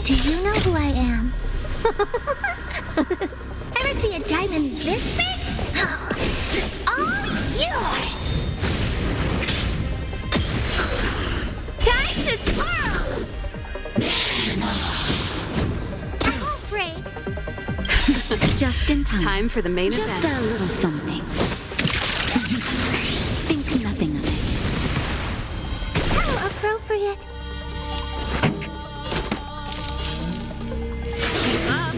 Do you know who I am? Ever see a diamond this big? Oh, it's all yours! Time to twirl! I won't break. Just in time. Time for the main event. Just a little something. Think nothing of it. How appropriate. Keep up.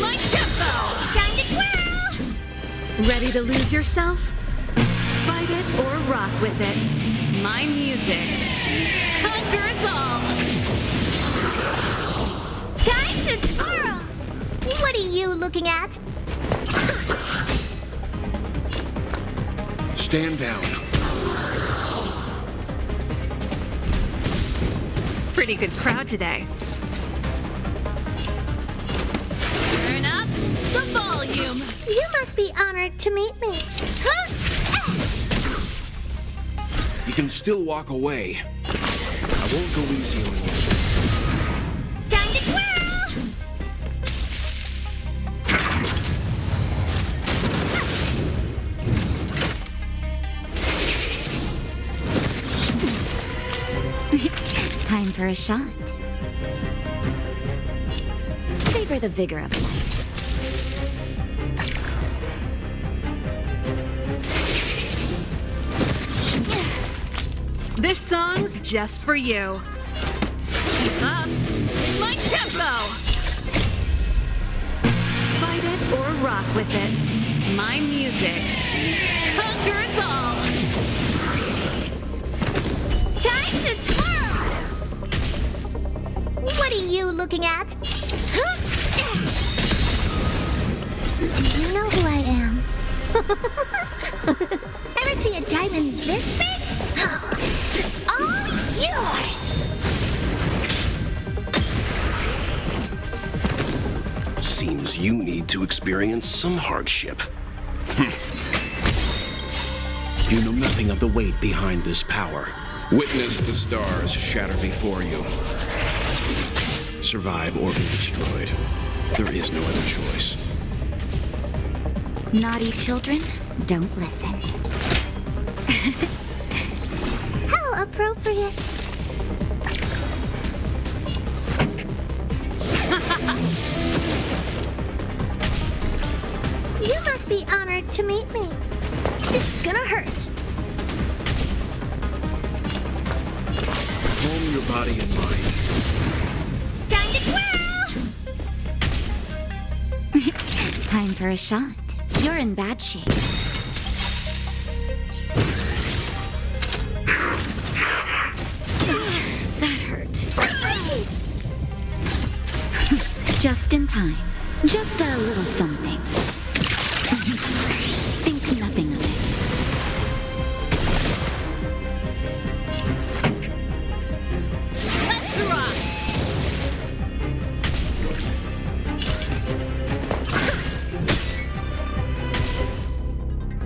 My tempo! Time to twirl! Ready to lose yourself? Fight it or rock with it. My music conquers all. Time to twirl! What are you looking at? Stand down. Pretty good crowd today. Turn up the volume. You must be honored to meet me. You can still walk away. I won't go easy on you. Time to twirl! Time for a shot. Savor the vigor of life. This song's just for you. Keep up my tempo. Fight it or rock with it. My music conquers all. Time to twirl! What are you looking at? Do you know who I am? Ever see a diamond this big? Oh, it's all yours! Seems you need to experience some hardship. You know nothing of the weight behind this power. Witness the stars shatter before you. Survive or be destroyed. There is no other choice. Naughty children, don't listen. How appropriate. You must be honored to meet me. It's gonna hurt. Calm your body and mind. Time to twirl! Time for a shot. You're in bad shape. That hurt. Just in time. Just a little something. Think nothing of it. Let's rock.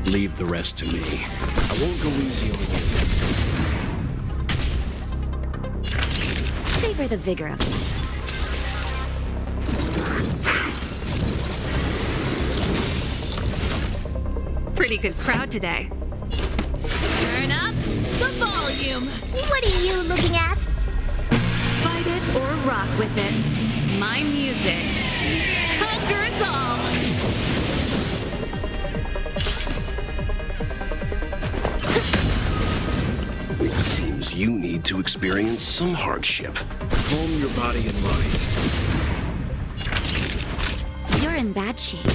Leave the rest to me. I won't go easy on you. Savor the vigor of life. Pretty good crowd today. Turn up the volume. What are you looking at? Fight it or rock with it. My music conquers all. Seems you need to experience some hardship. Calm your body and mind. You're in bad shape.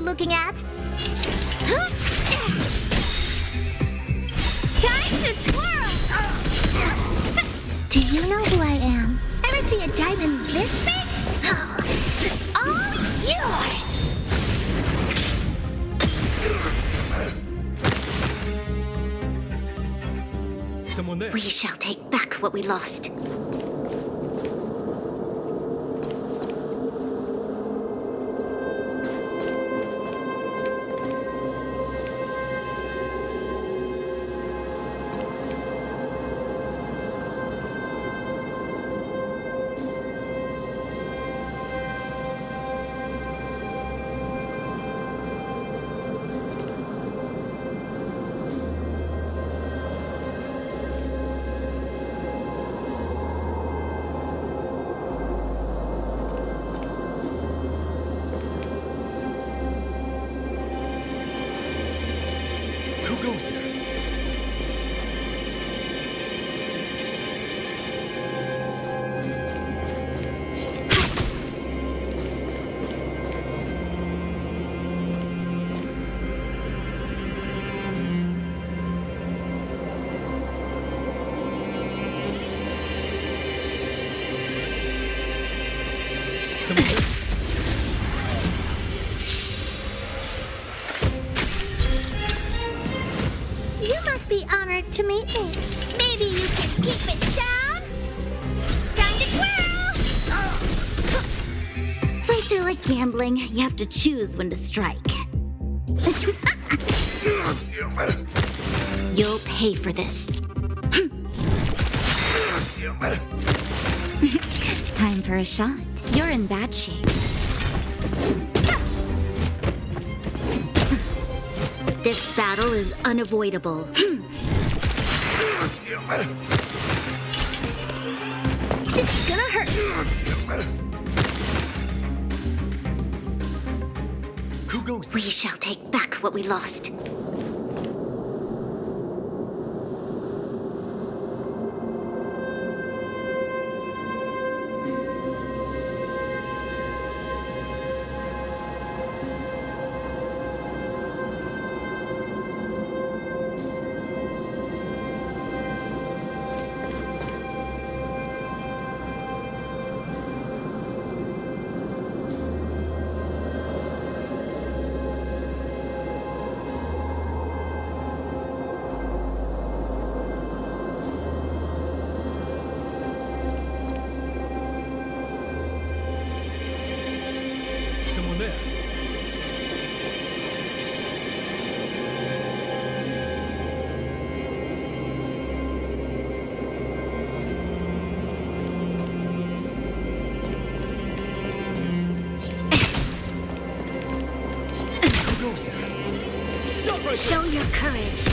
looking at? Huh? Time to twirl! Do you know who I am? Ever see a diamond this big? Oh, it's all yours! Someone there. We shall take back what we lost. Who goes there? Someone there. You must be honored to meet me. Maybe you can keep it down? Time to twirl! Fights are like gambling. You have to choose when to strike. You'll pay for this. Time for a shot. You're in bad shape. This battle is unavoidable. This is gonna hurt. Who goes there? We shall take back what we lost. Someone there. Who goes there? Stop right Show your courage.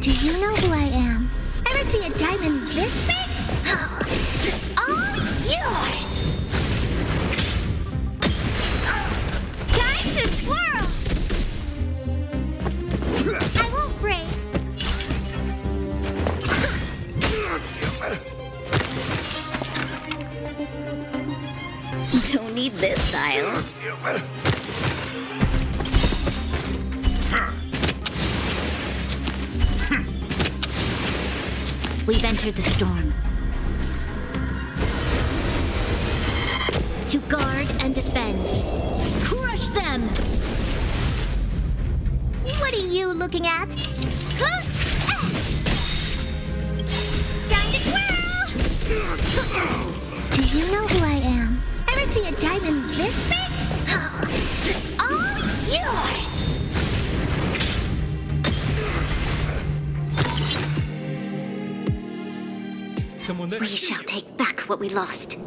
Do you know who I am? Ever see a diamond this big? Oh, it's all yours! Time to twirl! I won't break. Don't need this style. We've entered the storm. To guard and defend. Crush them! What are you looking at? Huh? Time to twirl! Do you know who I am? Ever see a diamond this big? Oh, it's all yours! Someone there. We shall take back what we lost.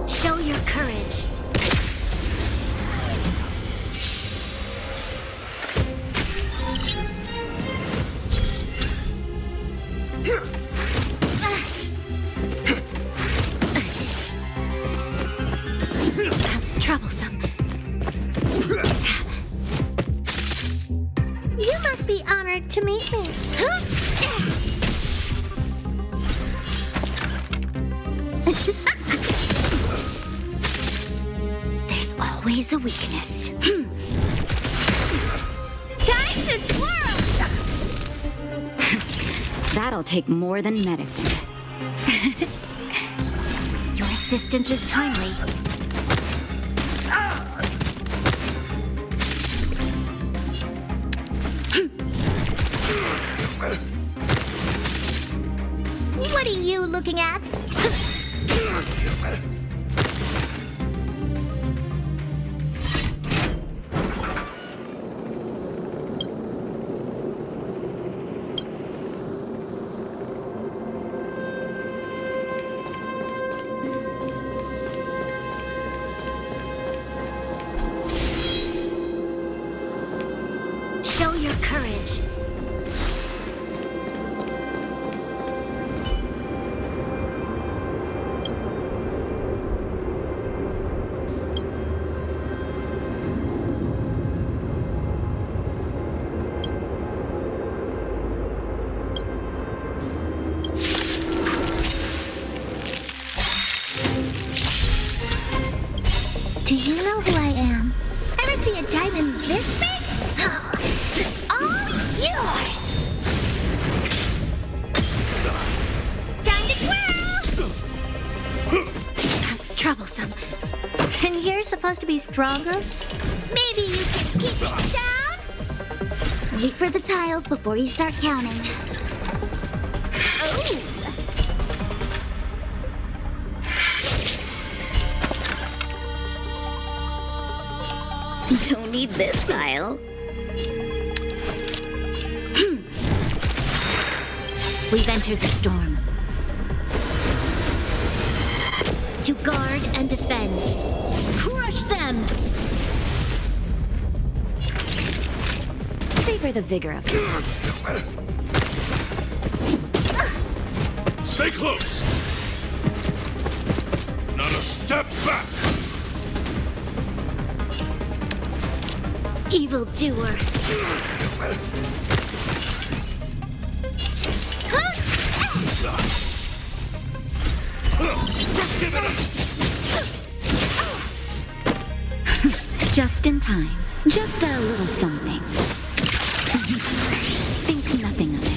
Show your courage. Troublesome. You must be honored to meet me. There's always a weakness. Time to twirl! That'll take more than medicine. Your assistance is timely. What are you looking at? Show your courage. Do you know who I am? Ever see a diamond this big? Oh, it's all yours! Time to twirl! Troublesome. And you're supposed to be stronger? Maybe you can keep it down? Wait for the tiles before you start counting. Oh! Don't need this tile. We've entered the storm. To guard and defend. Crush them! Savor the vigor of it. Stay close! Not a step back! Evil doer. Just in time. Just a little something. Think nothing of it.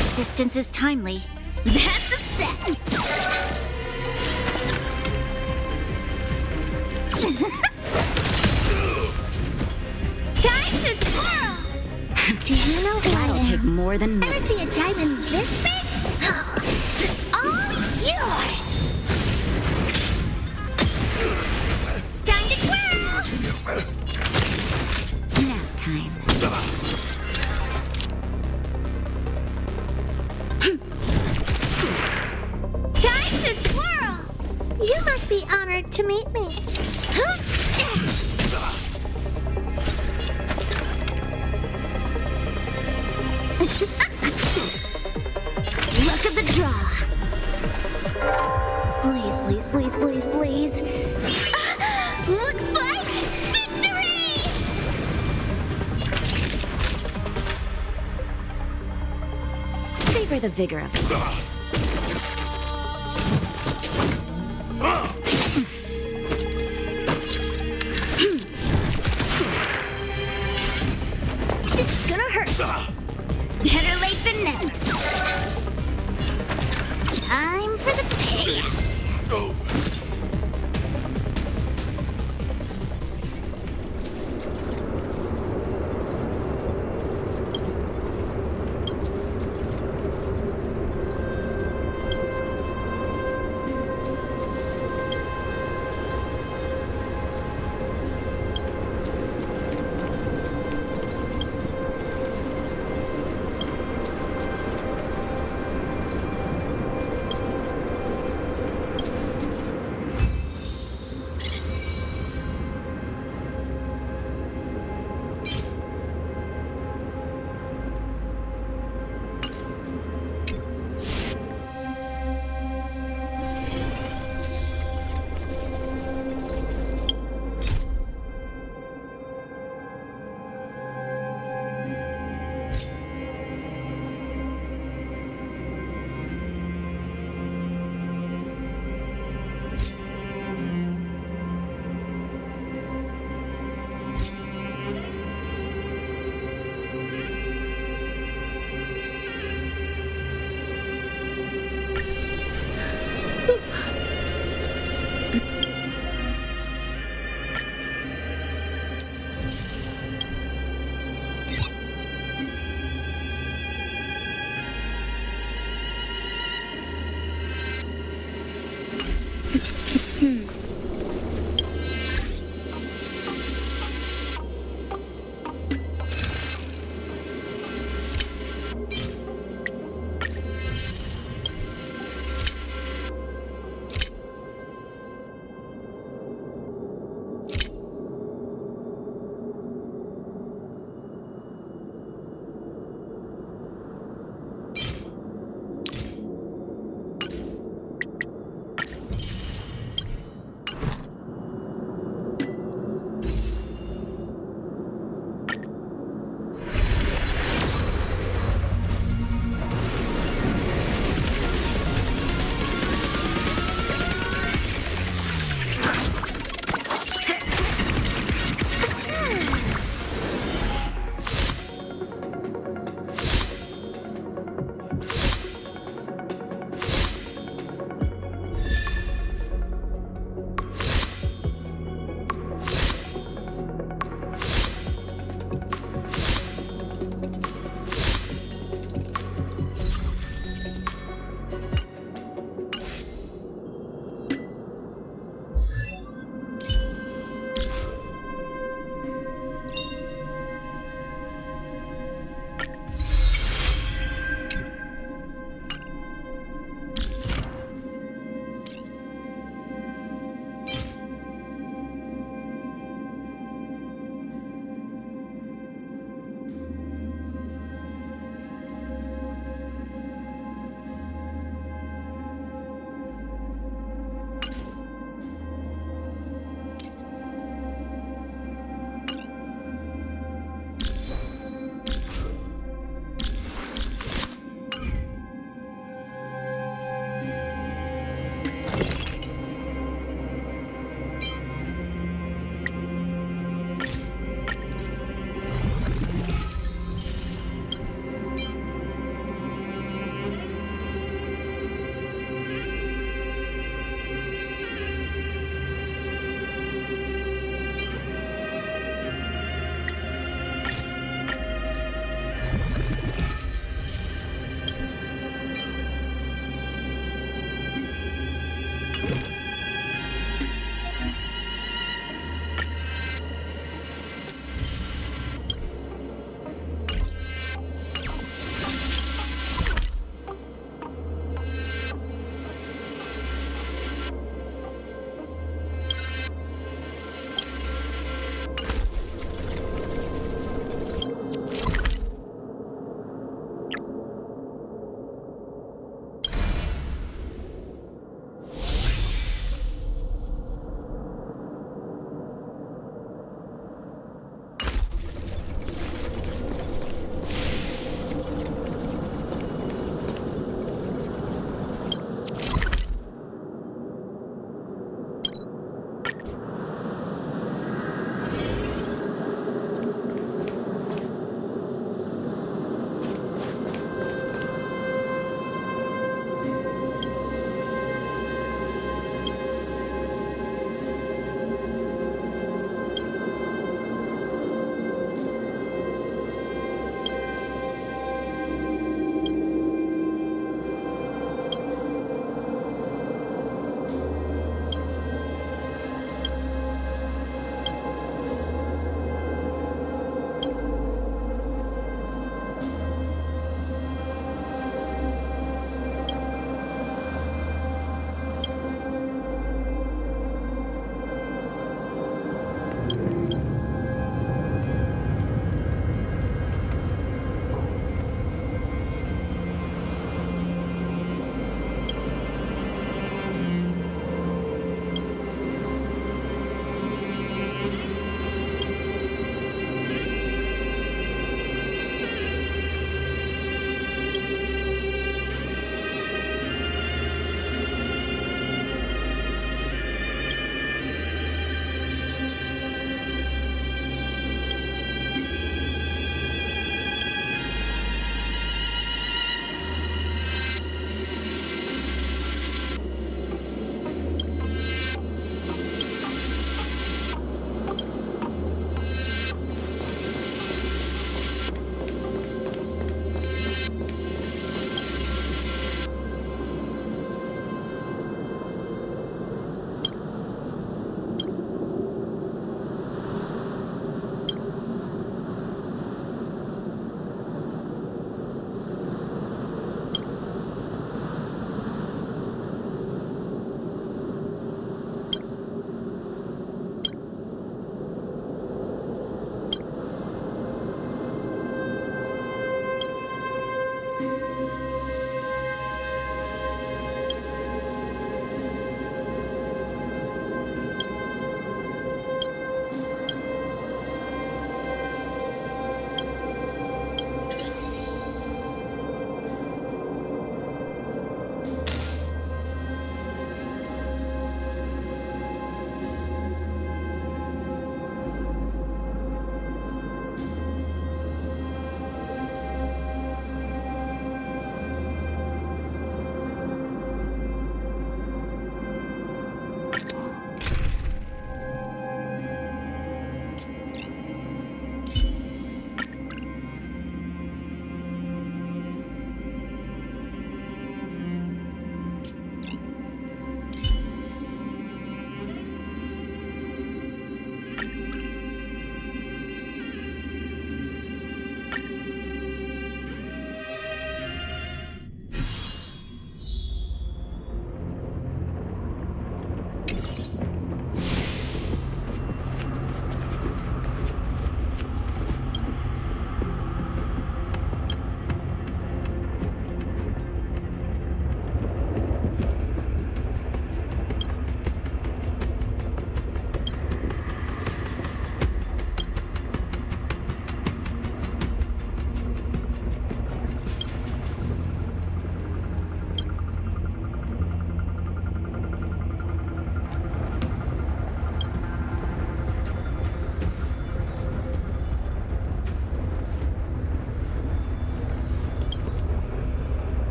Assistance is timely. That's a set! Time to twirl! Do you know who That'll I am? take more than Ever medicine. see a diamond this big? Oh, it's all yours! Time to twirl! Nap time. Time to twirl! You must be honored to meet me. Look at the draw. Please, please, please, please, please. Looks like victory! Savor the vigor of it. It's gonna hurt. Better late than never. Time for the payout. Go!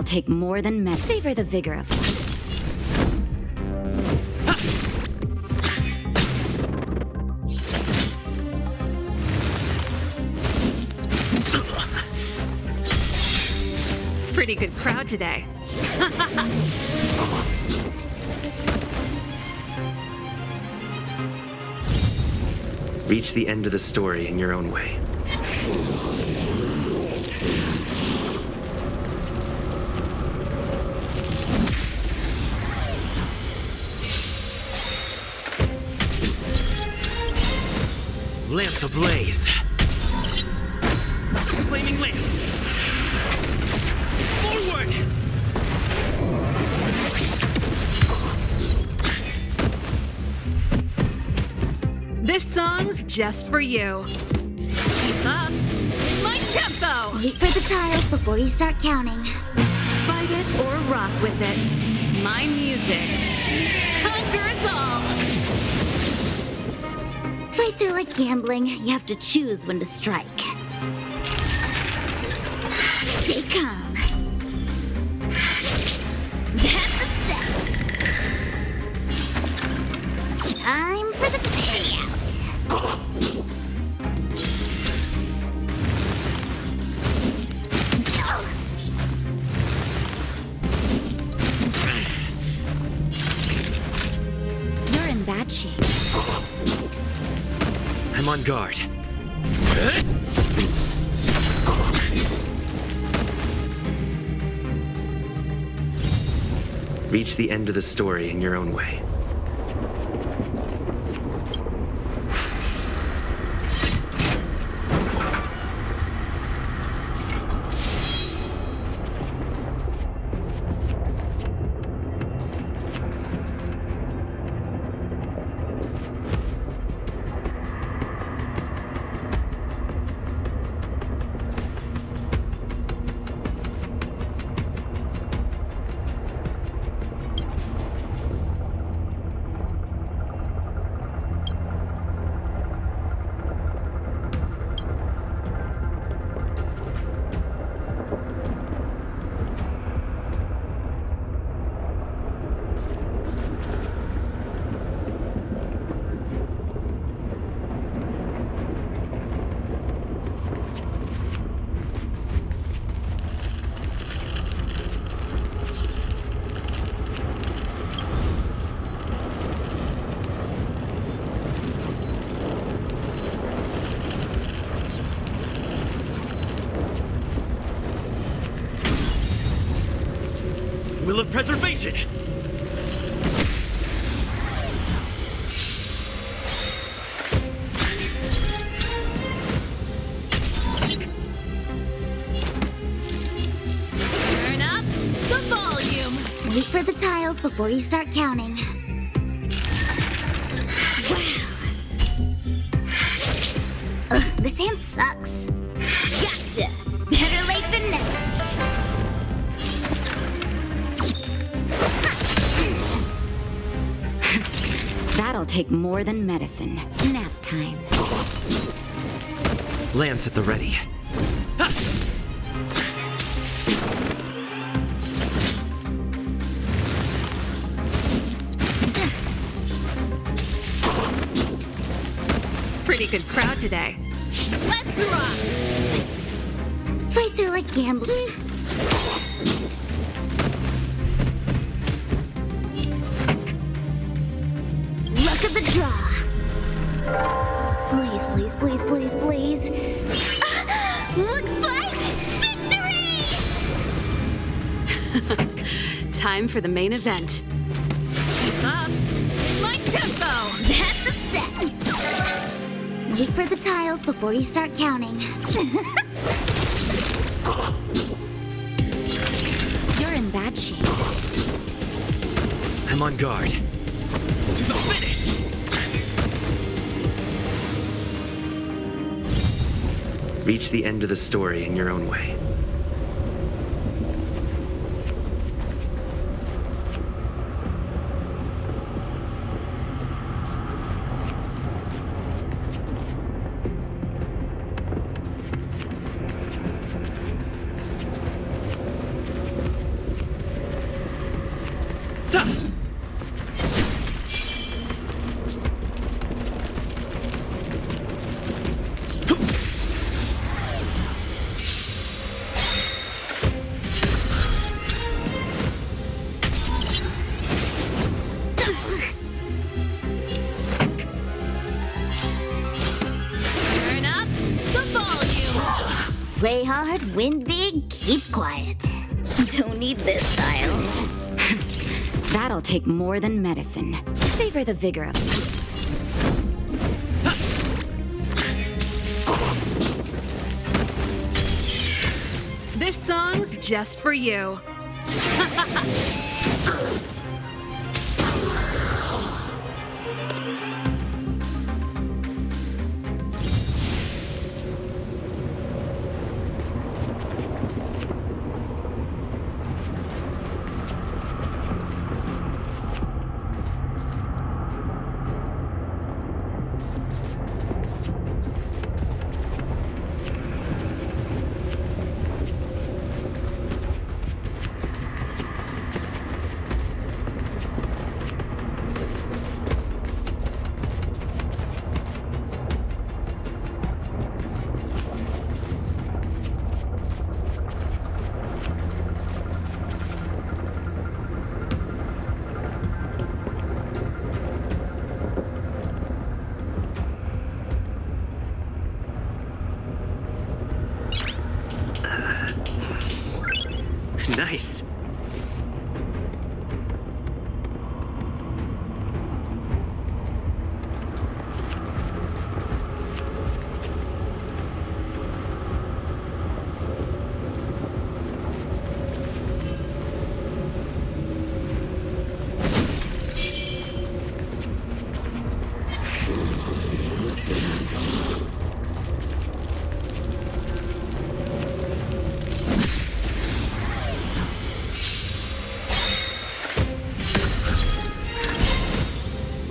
take more than savor the vigor of life. Pretty good crowd today. Reach the end of the story in your own way. Lance ablaze! Flaming lance! Forward! This song's just for you. Keep up my tempo! Wait for the tiles before you start counting. Fight it or rock with it. My music conquers all! Fights are like gambling. You have to choose when to strike. Stay calm. That's a set. Time for the payout. You're in bad shape. I'm on guard. Reach the end of the story in your own way. Will of preservation! Turn up the volume! Wait for the tiles before you start counting. Wow. Ugh, this hand sucks. Gotcha. Better late than never. That'll take more than medicine. Nap time. Lance at the ready. Pretty good crowd today. Let's rock! Fights are like gambling. Luck of the draw. Please, please, please, please, please. Looks like victory! Time for the main event. Keep up my tempo! That's a set. Wait for the tiles before you start counting. You're in bad shape. I'm on guard. To the finish! Reach the end of the story in your own way. Play hard, win big, keep quiet. Don't need this style. That'll take more than medicine. Savor the vigor of it. This song's just for you. Nice.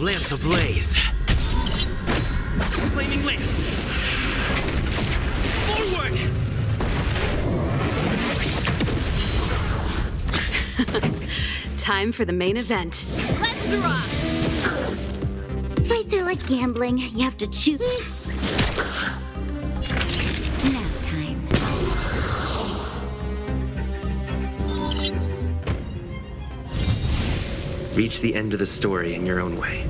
Lance ablaze. Flaming lance. Forward! Time for the main event. Let's rock! Fights are like gambling. You have to choose. Nap time. Reach the end of the story in your own way.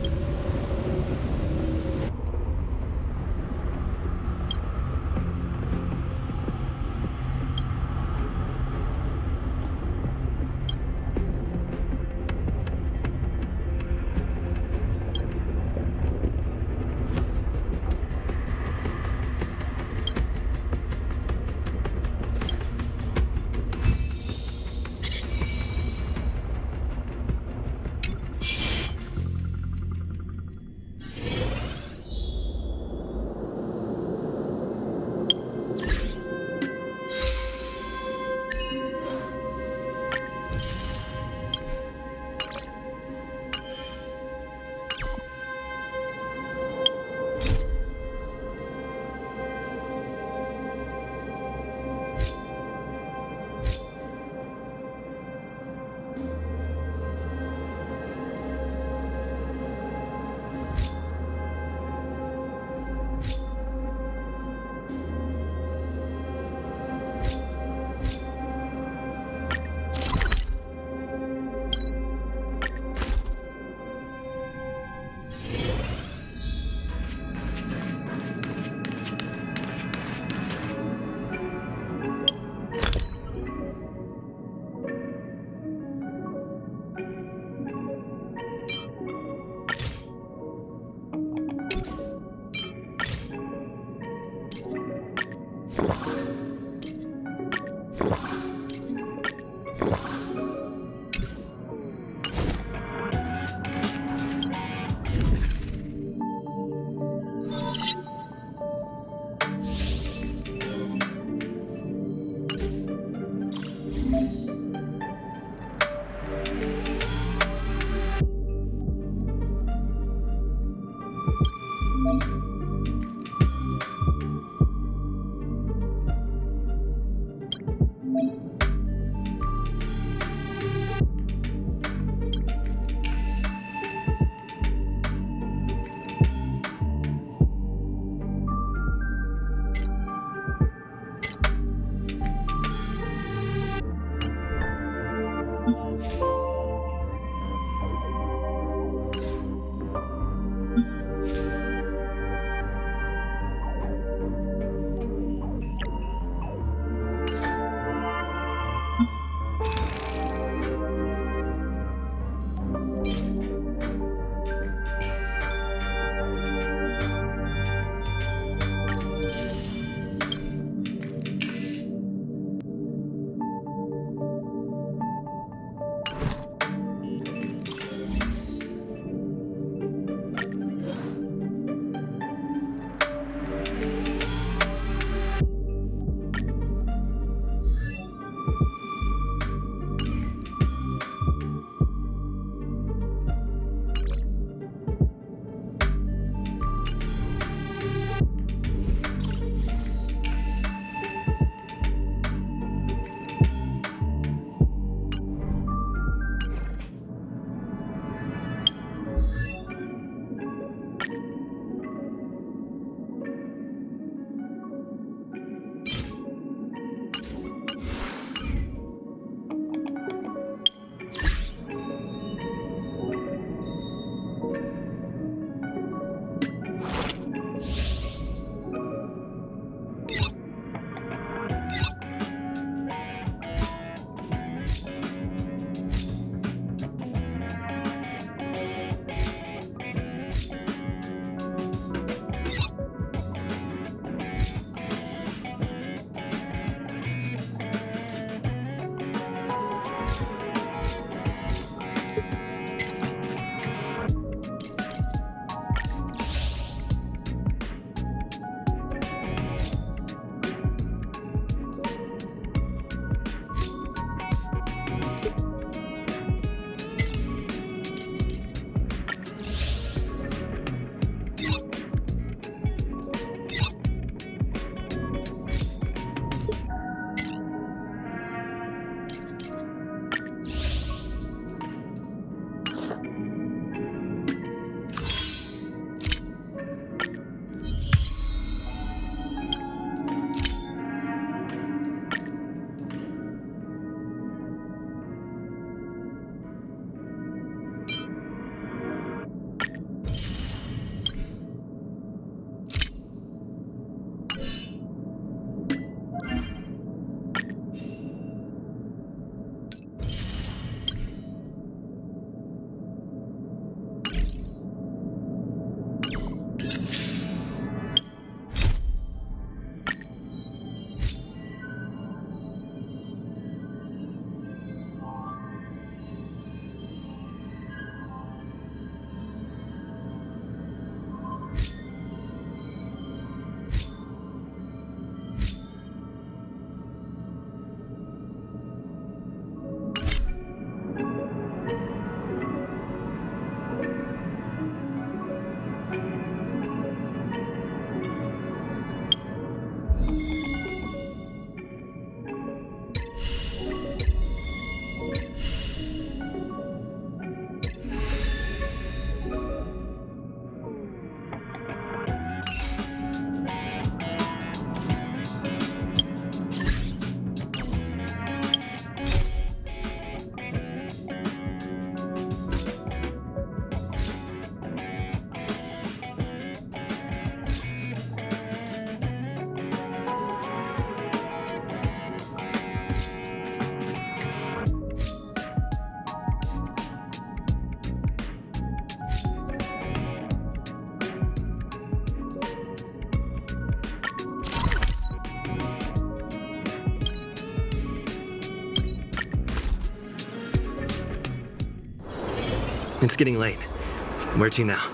It's getting late. Where to now?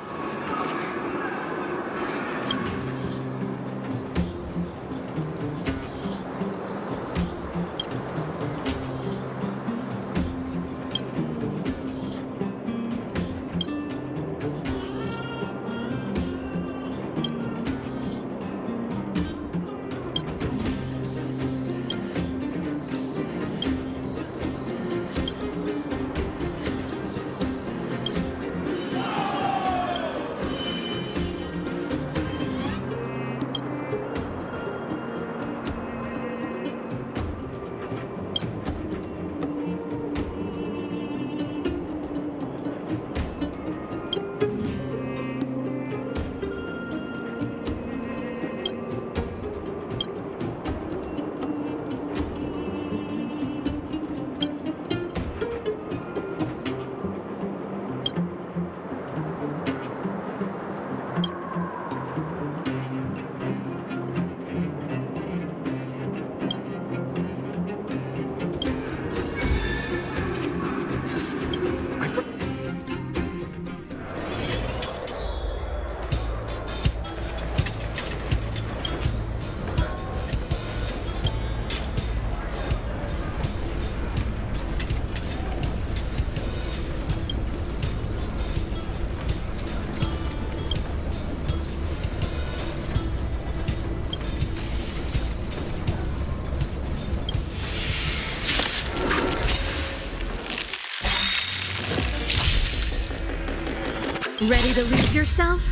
Ready to lose yourself?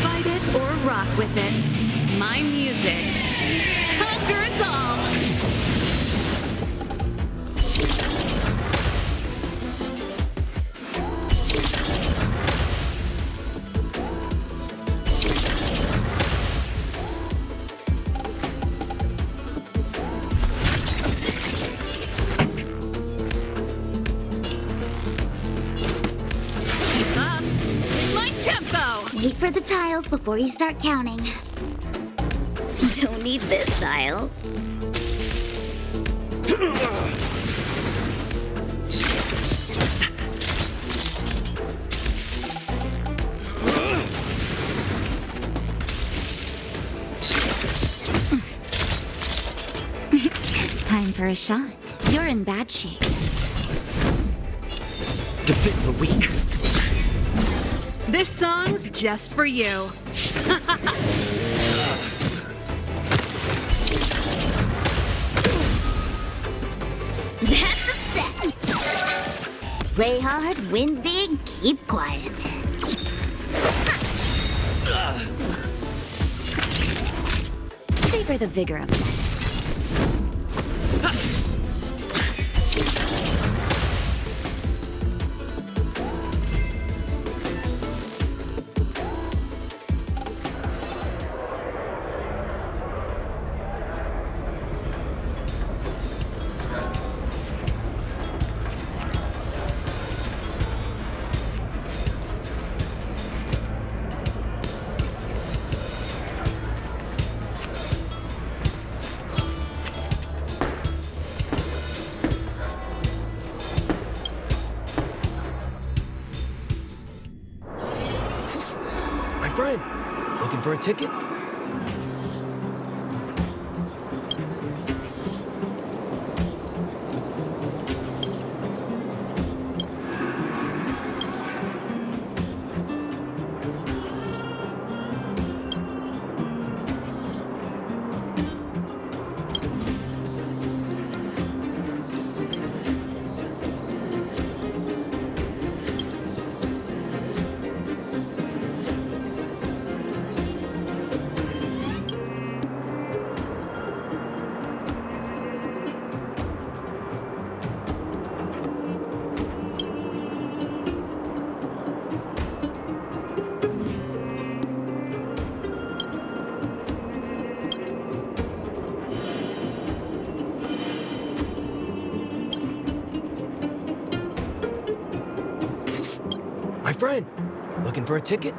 Fight it or rock with it. My music conquers all! Keep up my tempo! Wait for the tiles before you start counting. Don't need this tile. Time for a shot. You're in bad shape. Defend the weak. This song's just for you. That's a set. Play hard, win big, keep quiet. Savor the vigor of life. My friend, looking for a ticket? My friend, looking for a ticket?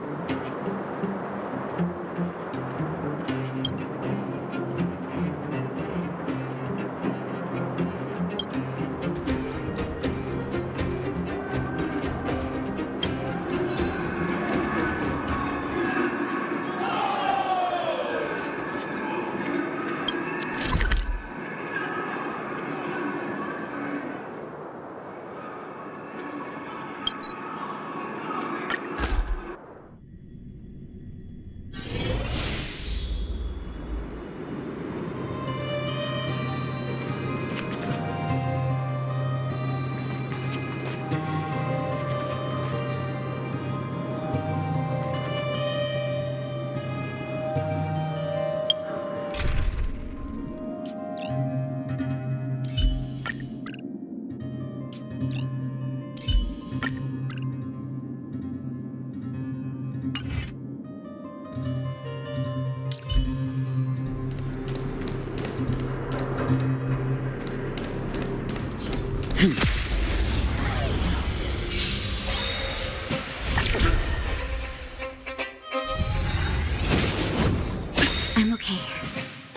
I'm okay.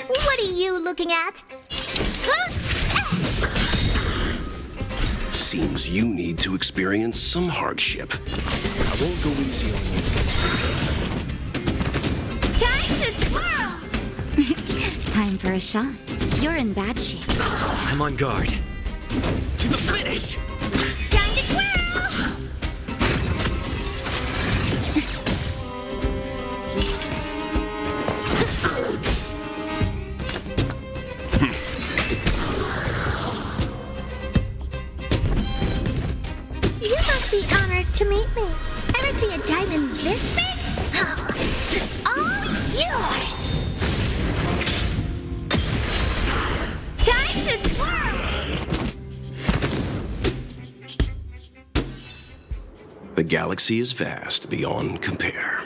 What are you looking at? Huh? Seems you need to experience some hardship. I won't go easy on you. Time to twirl! Time for a shot. You're in bad shape. I'm on guard. To the finish! Time to twirl! You must be honored to meet me. Ever see a diamond this big? Oh, it's all yours! Time to twirl! The galaxy is vast beyond compare.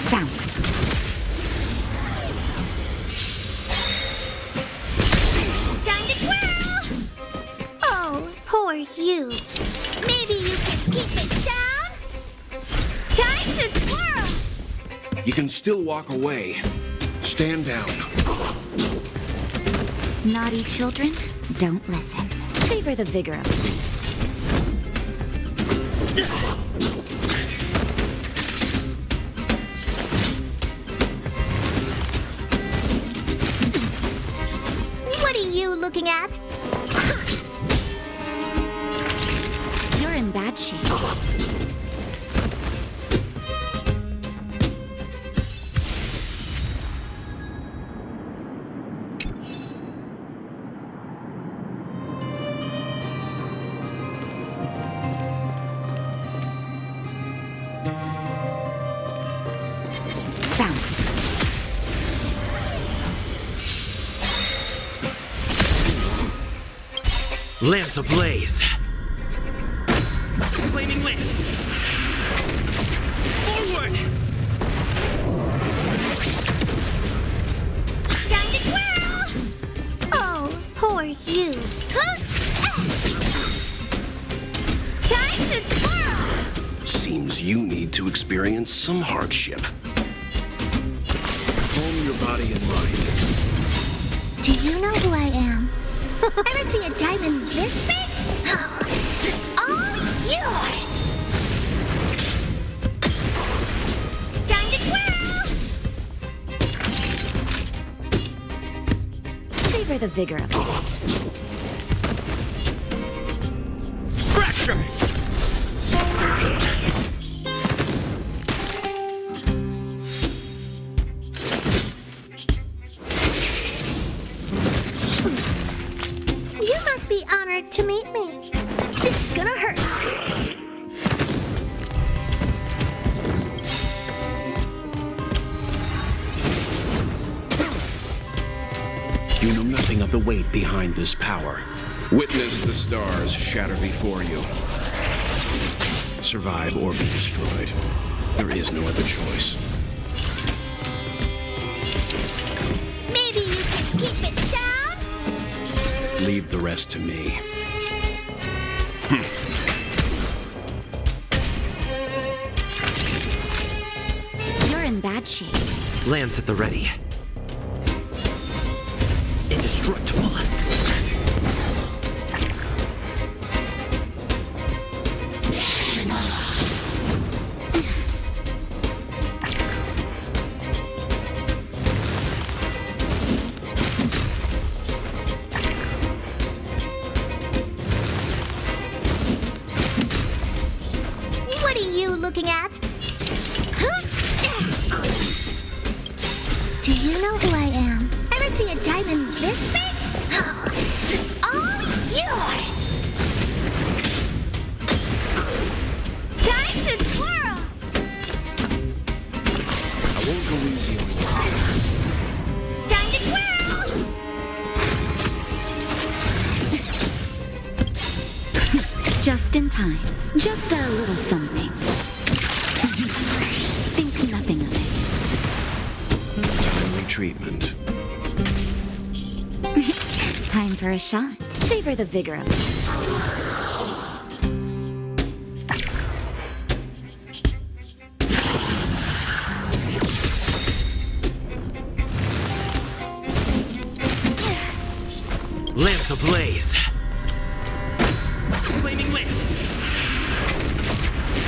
Found. Time to twirl! Oh, poor you. Maybe you can keep it down? Time to twirl! You can still walk away. Stand down. Naughty children, don't listen. Savor the vigor of it. What are you looking at? You're in bad shape. Found. Lamps ablaze. Flaming lamps. Forward! Time to twirl! Oh, poor you. Huh? Time to twirl! Seems you need to experience some hardship. Calm your body and mind. Do you know who I am? Ever see a diamond this big? Oh, it's all yours! Time to twirl! Savor the vigor of it. Fracture! You must be honored to meet me. It's gonna hurt. of the weight behind this power. Witness the stars shatter before you. Survive or be destroyed. There is no other choice. Maybe you can keep it down? Leave the rest to me. You're in bad shape. Lance at the ready. Indestructible. What are you looking at? Huh? Do you know who I am? Ever see a diamond this big? Oh, it's all yours! Time to twirl! I won't go easy on you. Time to twirl! Just in time. Just a little something. Think nothing of it. Timely treatment. Time for a shot. Savor the vigor of it. Lance ablaze. Flaming lance.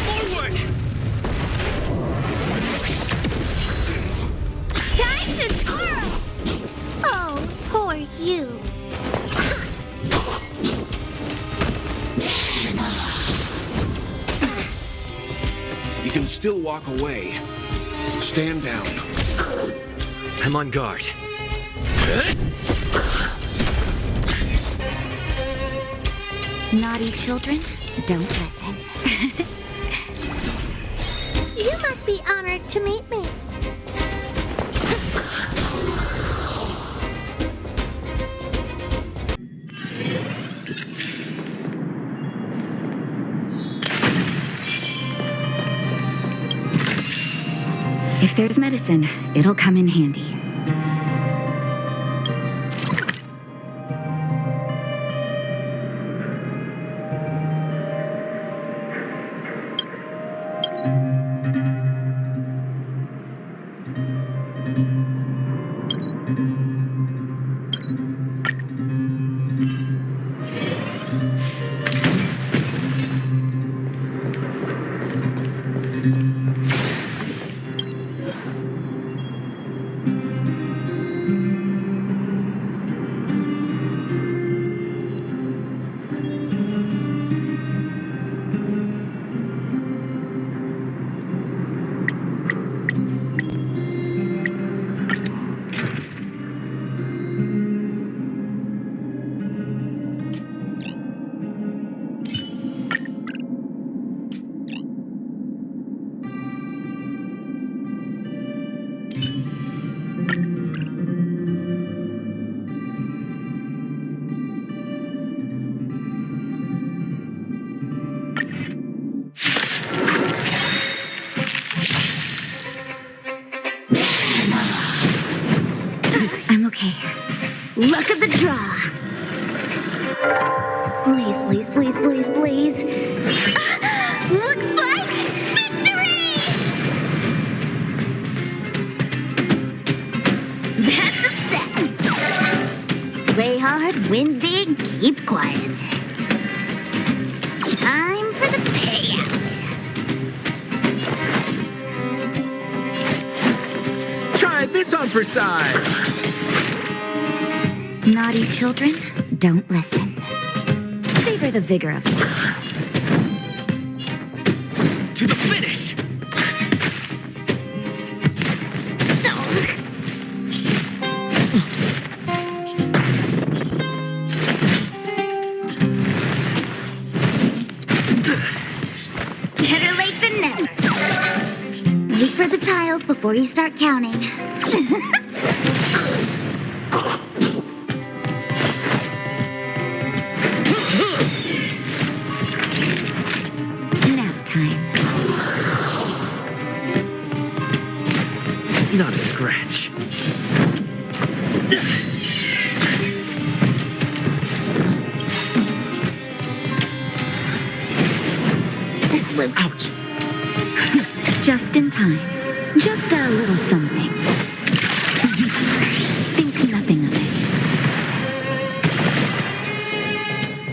Forward! Time to twirl! Oh, poor you. You can still walk away. Stand down. I'm on guard. Naughty children, don't listen. You must be honored to meet me. If there's medicine, it'll come in handy. I'm okay. Luck of the draw. Please, please, please, please, please. Looks like victory! That's a set. Play hard, win big, keep quiet. Time for the payout. Try this on for size. Naughty children, don't listen. Savor the vigor of it. To the finish. Better late than never. Wait for the tiles before you start counting. Not a scratch. Ouch! Just in time. Just a little something. Think nothing of it.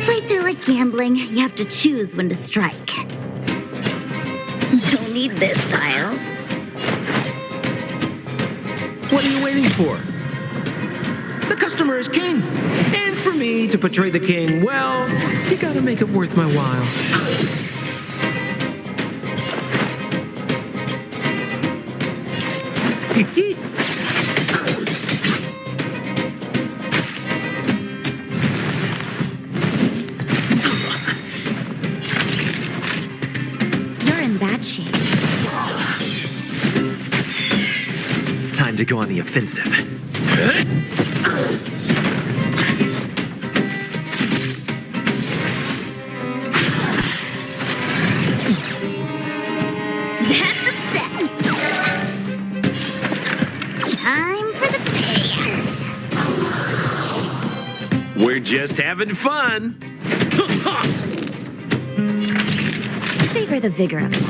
Fights are like gambling. You have to choose when to strike. Don't need this style. What are you waiting for? The customer is king. And for me to portray the king, well, you gotta make it worth my while. You're in bad shape. Time to go on the offensive. That's a set. Time for the payout. We're just having fun. Savor the vigor of it.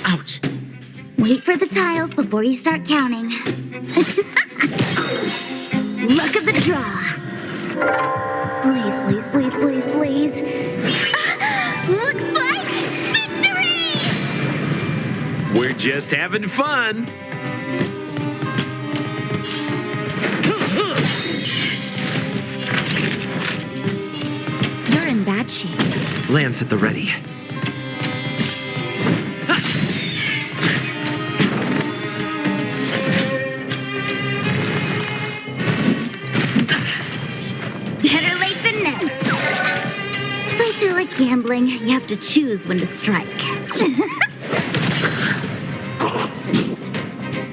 Ouch. Wait for the tiles before you start counting. Luck of the draw. Please, please, please, please, please. Looks like victory! We're just having fun. You're in bad shape. Lance at the ready. Better late than never. Fights are like gambling. You have to choose when to strike.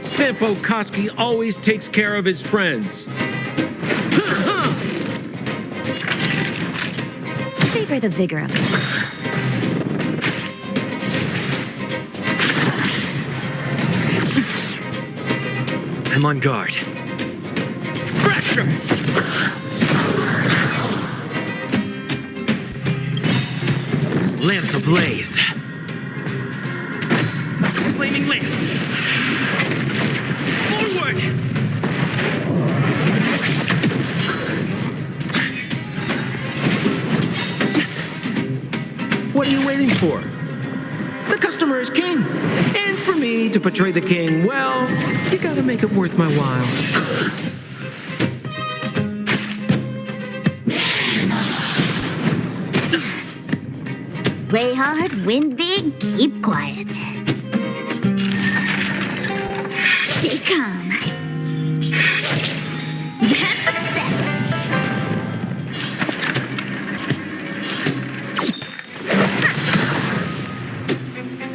Sampo Koski always takes care of his friends. Savor the vigor of it. I'm on guard. Pressure. Lance ablaze. Flaming lance. Forward. What are you waiting for? The customer is king. And for me to portray the king, well, you gotta make it worth my while. Play hard, win big, keep quiet. Stay calm. That's a set.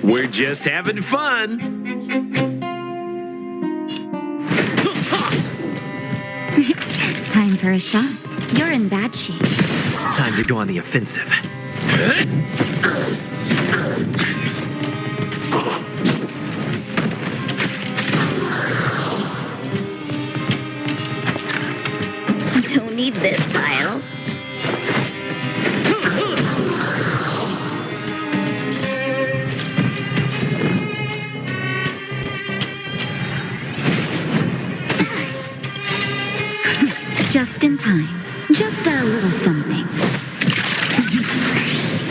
We're just having fun. Time for a shot. You're in bad shape. Time to go on the offensive. Don't need this file. Just in time. Just a little something.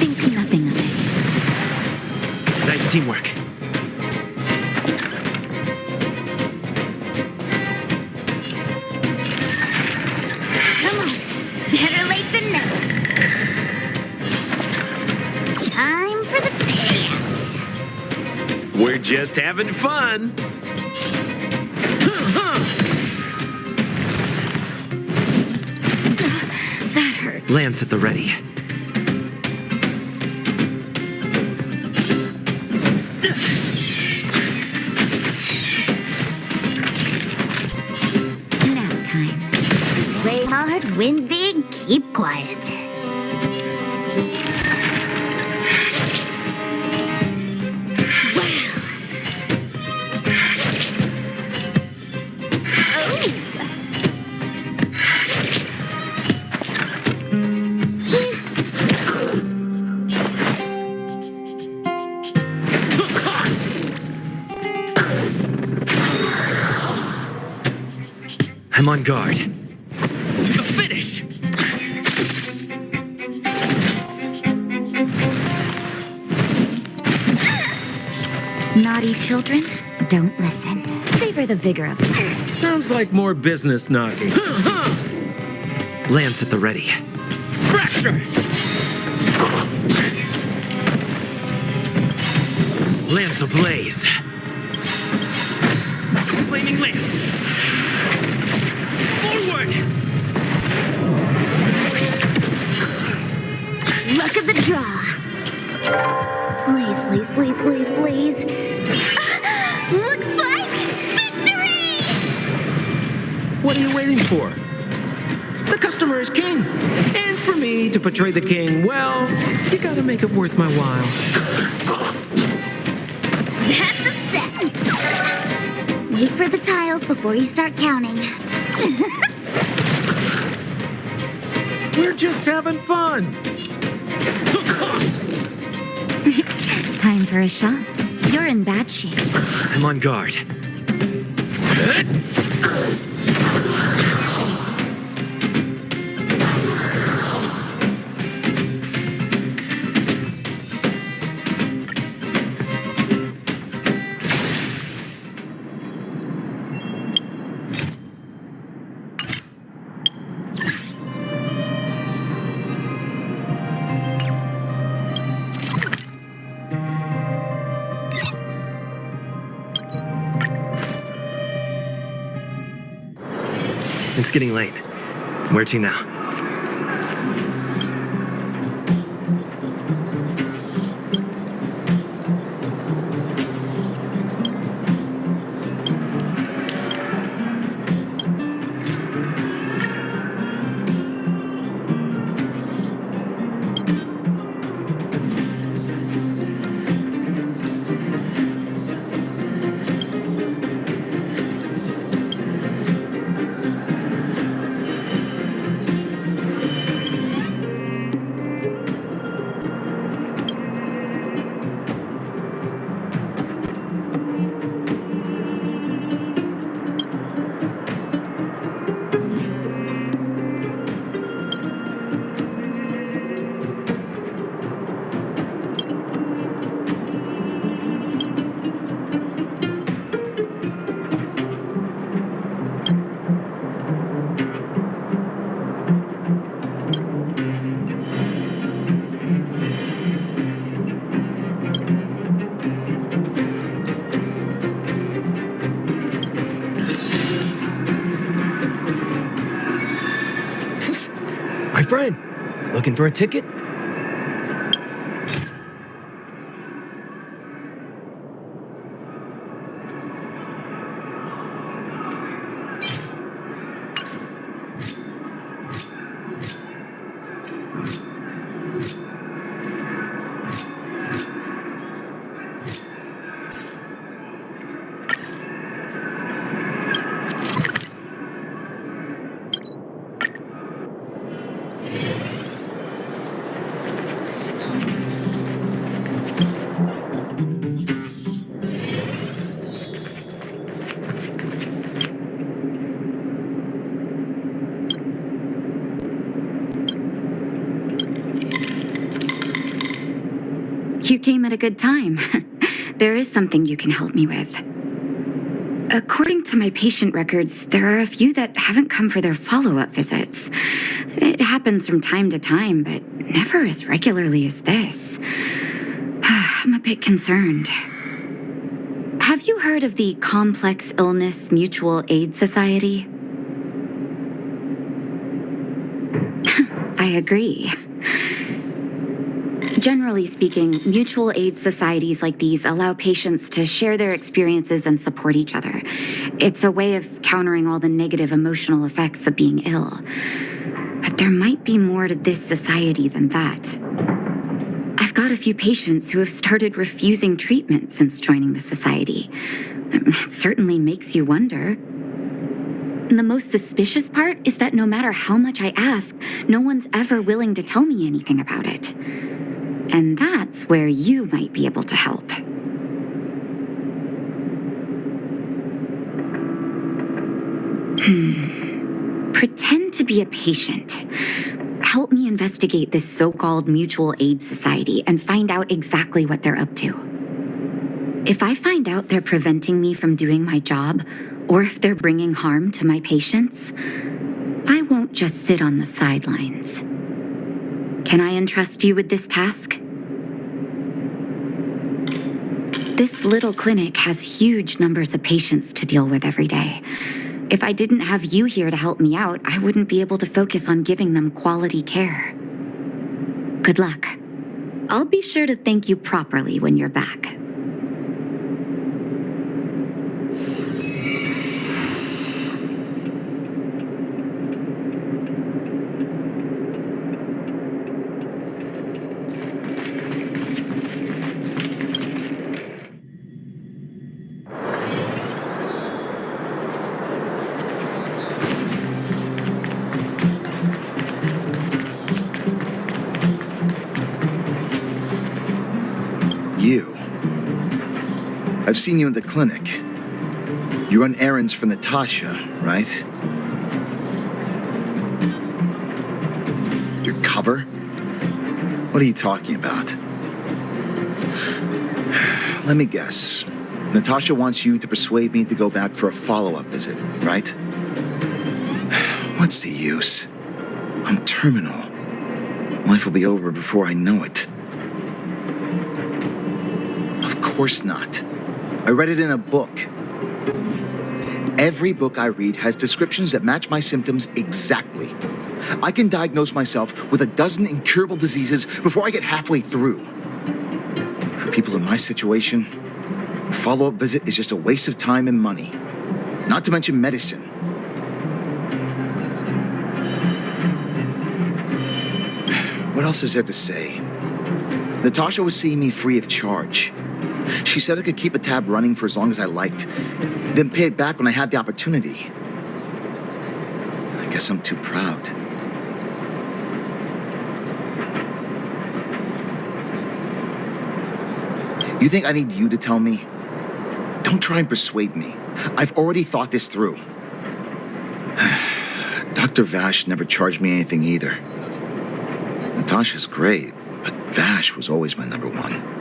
Think nothing of it. Nice teamwork. Come on. Better late than never. Time for the payout. We're just having fun. That hurts. Lance at the ready. Nap time. Play hard, win big, keep quiet. I'm on guard. To the finish! Naughty children, don't listen. Savor the vigor of it. Sounds like more business knocking. Lance at the ready. Fracture! Lance ablaze. Flaming lance. Forward! Luck of the draw. Please, please, please, please, please. Looks like victory! What are you waiting for? The customer is king. And for me to portray the king, well, you gotta make it worth my while. That's a set. Wait for the tiles before you start counting. We're just having fun. Time for a shot. You're in bad shape. I'm on guard. It's getting late. Where to now? My friend, looking for a ticket? You came at a good time. There is something you can help me with. According to my patient records, there are a few that haven't come for their follow-up visits. It happens from time to time, but never as regularly as this. I'm a bit concerned. Have you heard of the Complex Illness Mutual Aid Society? I agree. Generally speaking, mutual aid societies like these allow patients to share their experiences and support each other. It's a way of countering all the negative emotional effects of being ill. But there might be more to this society than that. I've got a few patients who have started refusing treatment since joining the society. It certainly makes you wonder. And the most suspicious part is that no matter how much I ask, no one's ever willing to tell me anything about it. And that's where you might be able to help. Pretend to be a patient. Help me investigate this so-called mutual aid society and find out exactly what they're up to. If I find out they're preventing me from doing my job, or if they're bringing harm to my patients, I won't just sit on the sidelines. Can I entrust you with this task? This little clinic has huge numbers of patients to deal with every day. If I didn't have you here to help me out, I wouldn't be able to focus on giving them quality care. Good luck. I'll be sure to thank you properly when you're back. You. I've seen you in the clinic. You run errands for Natasha, right? Your cover? What are you talking about? Let me guess. Natasha wants you to persuade me to go back for a follow-up visit, right? What's the use? I'm terminal. Life will be over before I know it. Of course not. I read it in a book. Every book I read has descriptions that match my symptoms exactly. I can diagnose myself with a dozen incurable diseases before I get halfway through. For people in my situation, a follow-up visit is just a waste of time and money. Not to mention medicine. What else is there to say? Natasha was seeing me free of charge. She said I could keep a tab running for as long as I liked, then pay it back when I had the opportunity. I guess I'm too proud. You think I need you to tell me? Don't try and persuade me. I've already thought this through. Dr. Vash never charged me anything either. Natasha's great, but Vash was always my number one.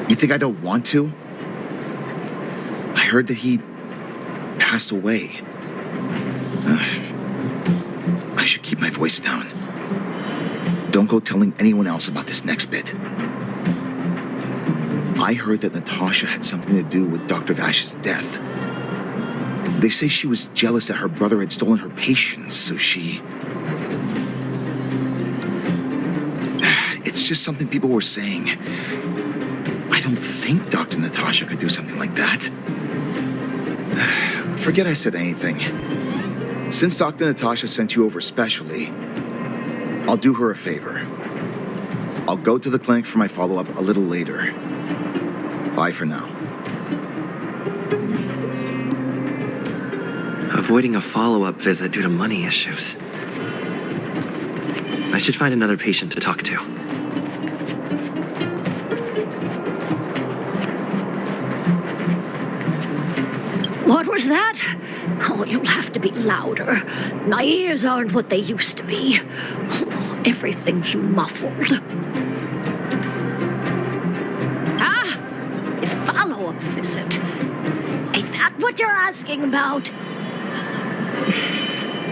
You think I don't want to? I heard that he passed away. I should keep my voice down. Don't go telling anyone else about this next bit. I heard that Natasha had something to do with Dr. Vash's death. They say she was jealous that her brother had stolen her patients, so she... It's just something people were saying. I don't think Dr. Natasha could do something like that. Forget I said anything. Since Dr. Natasha sent you over specially, I'll do her a favor. I'll go to the clinic for my follow-up a little later. Bye for now. Avoiding a follow-up visit due to money issues. I should find another patient to talk to. What was that? Oh, you'll have to be louder. My ears aren't what they used to be. Everything's muffled. Ah, a follow-up visit. Is that what you're asking about?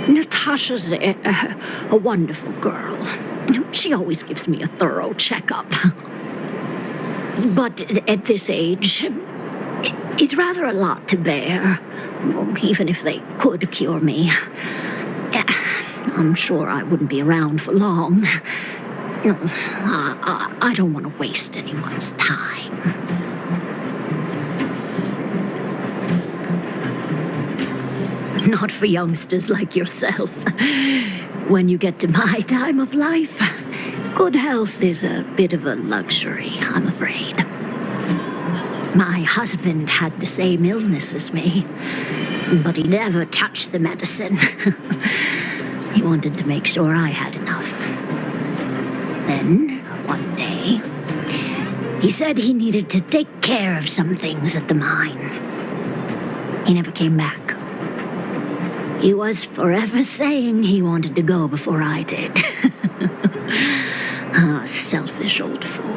Natasha's a wonderful girl. She always gives me a thorough checkup. But at this age, it's rather a lot to bear, even if they could cure me. I'm sure I wouldn't be around for long. I don't want to waste anyone's time. Not for youngsters like yourself. When you get to my time of life, good health is a bit of a luxury, I'm afraid. My husband had the same illness as me, but he never touched the medicine. He wanted to make sure I had enough. Then, one day, he said he needed to take care of some things at the mine. He never came back. He was forever saying he wanted to go before I did. Ah, selfish old fool.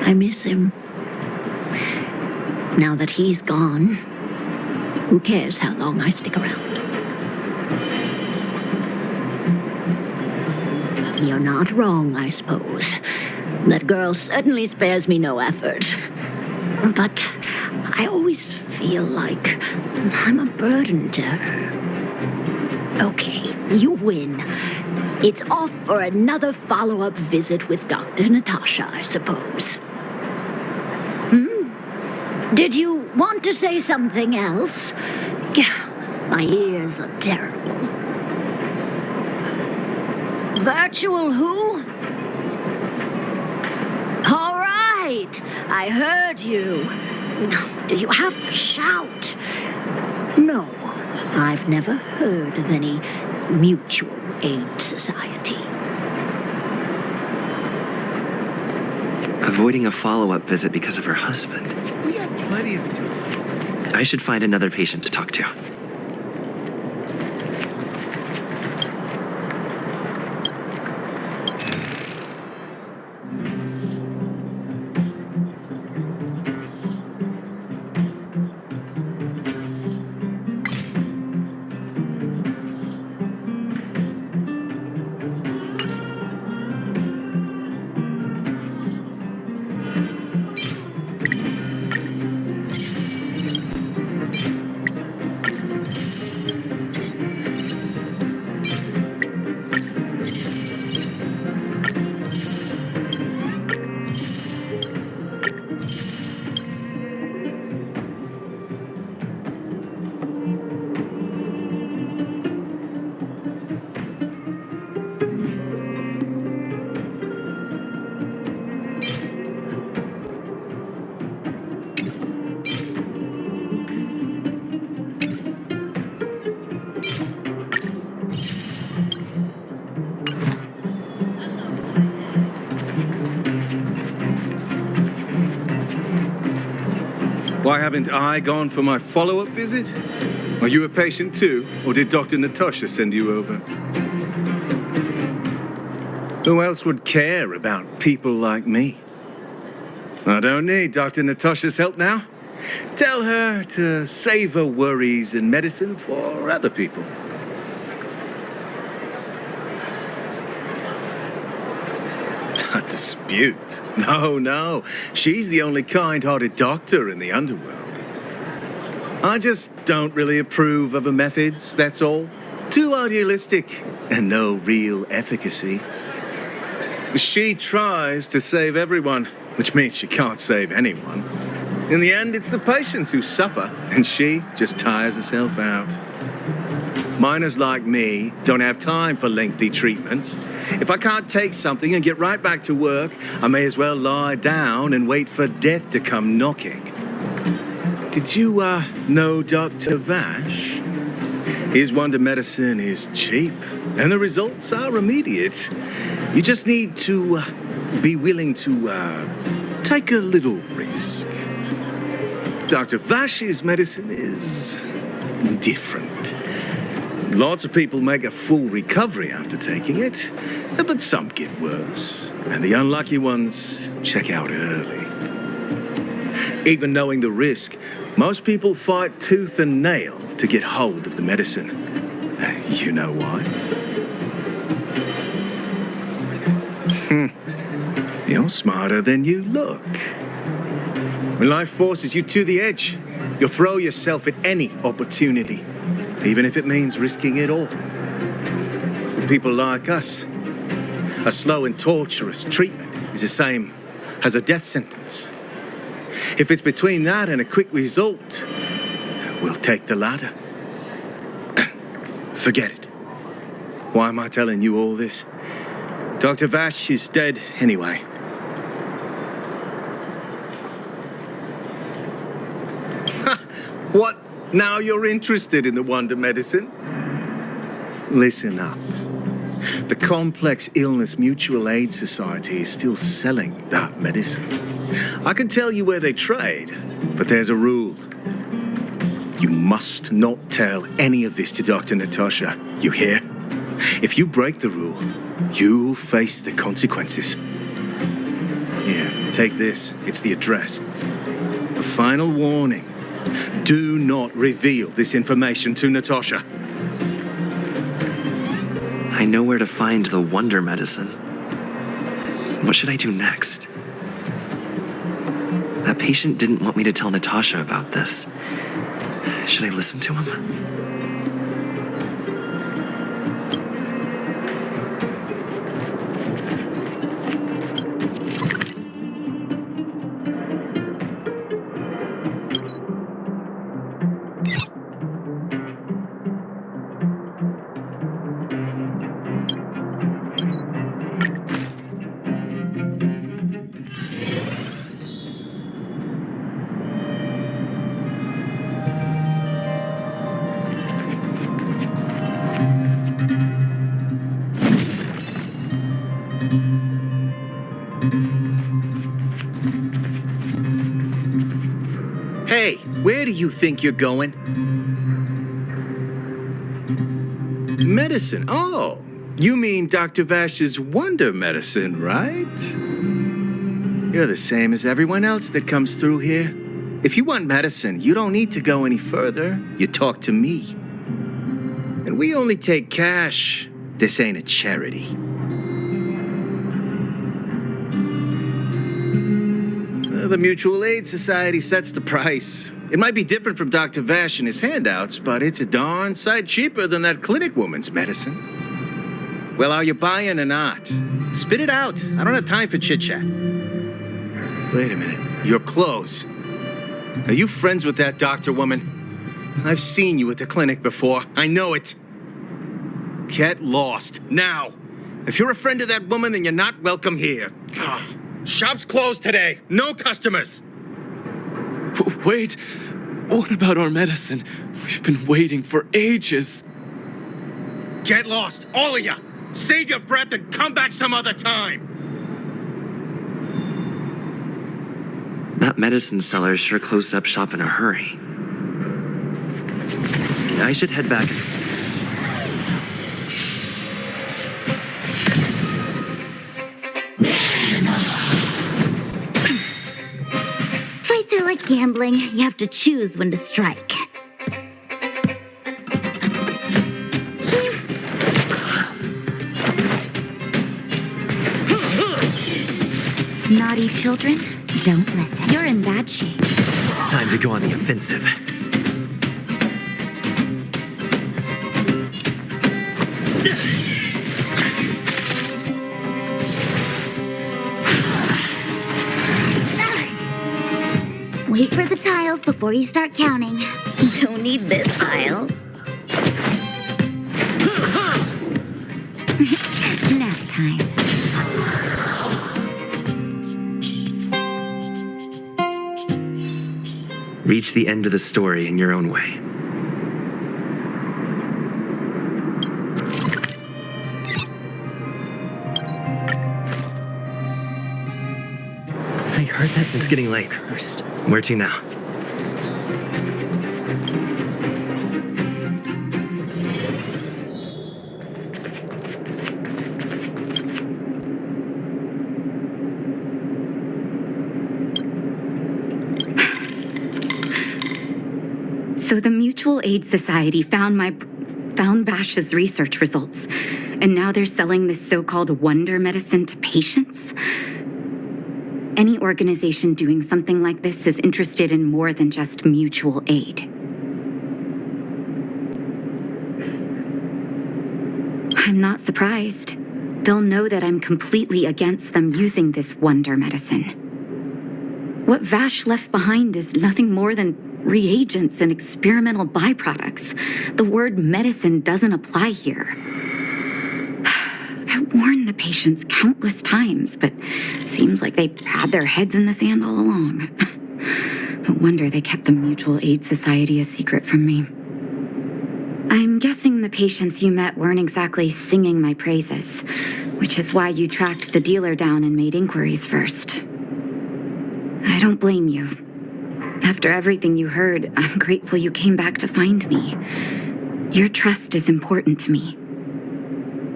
I miss him. Now that he's gone, who cares how long I stick around? You're not wrong, I suppose. That girl certainly spares me no effort. But I always feel like I'm a burden to her. Okay, you win. It's off for another follow-up visit with Dr. Natasha, I suppose. Did you want to say something else? My ears are terrible. Virtual who? All right, I heard you. Do you have to shout? No, I've never heard of any mutual aid society. Avoiding a follow-up visit because of her husband. We have plenty of time. I should find another patient to talk to. Why haven't I gone for my follow-up visit? Are you a patient too, or did Dr. Natasha send you over? Who else would care about people like me? I don't need Dr. Natasha's help now. Tell her to save her worries and medicine for other people. A dispute? No. She's the only kind-hearted doctor in the underworld. I just don't really approve of her methods, that's all. Too idealistic and no real efficacy. She tries to save everyone, which means she can't save anyone. In the end, it's the patients who suffer, and she just tires herself out. Miners like me don't have time for lengthy treatments. If I can't take something and get right back to work, I may as well lie down and wait for death to come knocking. Did you, know Dr. Vash? His wonder medicine is cheap, and the results are immediate. You just need to be willing to take a little risk. Dr. Vash's medicine is different. Lots of people make a full recovery after taking it, but some get worse, and the unlucky ones check out early. Even knowing the risk, most people fight tooth and nail to get hold of the medicine. You know why? You're smarter than you look. When life forces you to the edge, you'll throw yourself at any opportunity, even if it means risking it all. For people like us, a slow and torturous treatment is the same as a death sentence. If it's between that and a quick result, we'll take the latter. Forget it. Why am I telling you all this? Dr. Vash is dead anyway. What? Now you're interested in the wonder medicine? Listen up. The Complex Illness Mutual Aid Society is still selling that medicine. I can tell you where they trade, but there's a rule. You must not tell any of this to Dr. Natasha. You hear? If you break the rule, you'll face the consequences. Here, take this. It's the address. A final warning. Do not reveal this information to Natasha. I know where to find the wonder medicine. What should I do next? That patient didn't want me to tell Natasha about this. Should I listen to him? Hey, where do you think you're going? Medicine. Oh, you mean Dr. Vash's wonder medicine, right? You're the same as everyone else that comes through here. If you want medicine, you don't need to go any further. You talk to me. And we only take cash. This ain't a charity. The Mutual Aid Society sets the price. It might be different from Dr. Vash and his handouts, but it's a darn sight cheaper than that clinic woman's medicine. Well, are you buying or not? Spit it out. I don't have time for chit-chat. Wait a minute. Your clothes. Are you friends with that doctor woman? I've seen you at the clinic before. I know it. Get lost. Now. If you're a friend of that woman, then you're not welcome here. Shop's closed today. No customers. Wait. What about our medicine? We've been waiting for ages. Get lost, all of you. Save your breath and come back some other time. That medicine seller sure closed up shop in a hurry. I should head back. Fights are like gambling. You have to choose when to strike. Naughty children, don't listen. You're in bad shape. Time to go on the offensive. Wait for the tiles before you start counting. Don't need this pile. Nap time. Reach the end of the story in your own way. I heard that it's getting late. Where to now? So the Mutual Aid Society found Vash's research results, and now they're selling this so-called wonder medicine to patients? Any organization doing something like this is interested in more than just mutual aid. I'm not surprised. They'll know that I'm completely against them using this wonder medicine. What Vash left behind is nothing more than reagents and experimental byproducts. The word medicine doesn't apply here. I warned the patients countless times, but seems like they had their heads in the sand all along. No wonder they kept the Mutual Aid Society a secret from me. I'm guessing the patients you met weren't exactly singing my praises, which is why you tracked the dealer down and made inquiries first. I don't blame you. After everything you heard, I'm grateful you came back to find me. Your trust is important to me.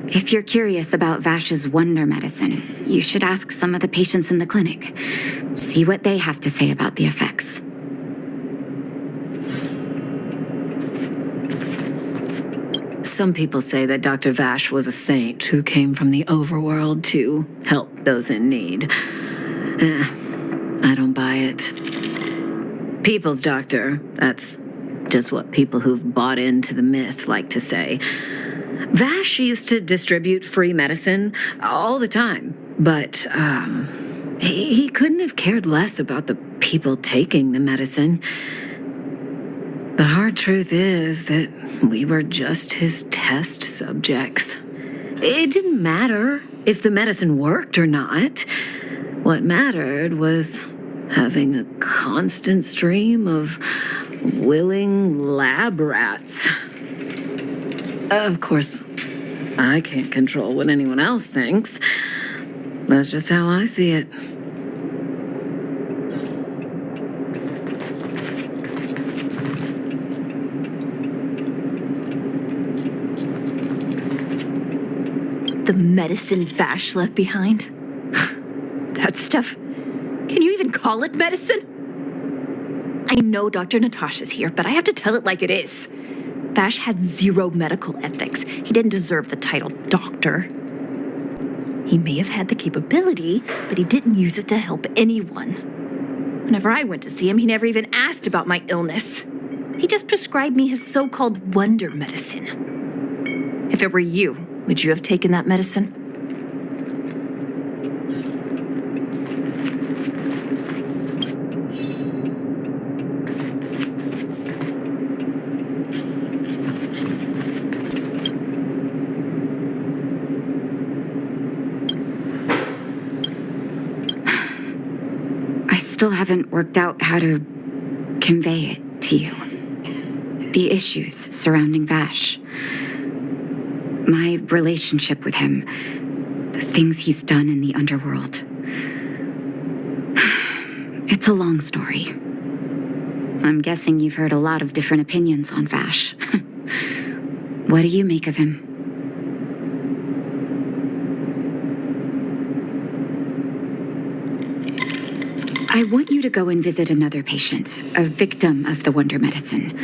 If you're curious about Vash's wonder medicine, you should ask some of the patients in the clinic. See what they have to say about the effects. Some people say that Dr. Vash was a saint who came from the overworld to help those in need. I don't buy it. People's doctor, that's just what people who've bought into the myth like to say. Vash used to distribute free medicine all the time, but he couldn't have cared less about the people taking the medicine. The hard truth is that we were just his test subjects. It didn't matter if the medicine worked or not. What mattered was having a constant stream of willing lab rats. Of course, I can't control what anyone else thinks. That's just how I see it. The medicine Vash left behind? That stuff. Can you even call it medicine? I know Dr. Natasha's here, but I have to tell it like it is. Vash had zero medical ethics. He didn't deserve the title doctor. He may have had the capability, but he didn't use it to help anyone. Whenever I went to see him, he never even asked about my illness. He just prescribed me his so-called wonder medicine. If it were you, would you have taken that medicine? I still haven't worked out how to convey it to you. The issues surrounding Vash. My relationship with him. The things he's done in the underworld. It's a long story. I'm guessing you've heard a lot of different opinions on Vash. What do you make of him? I want you to go and visit another patient, a victim of the wonder medicine.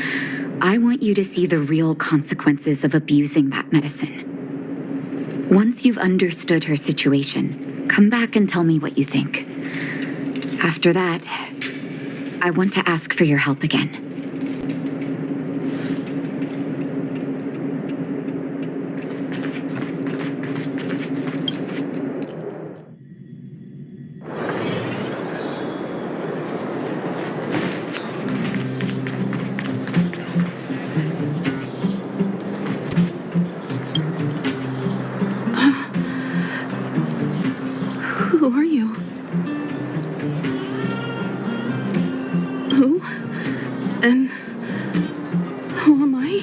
I want you to see the real consequences of abusing that medicine. Once you've understood her situation, come back and tell me what you think. After that, I want to ask for your help again. Who are you? Who? And who am I?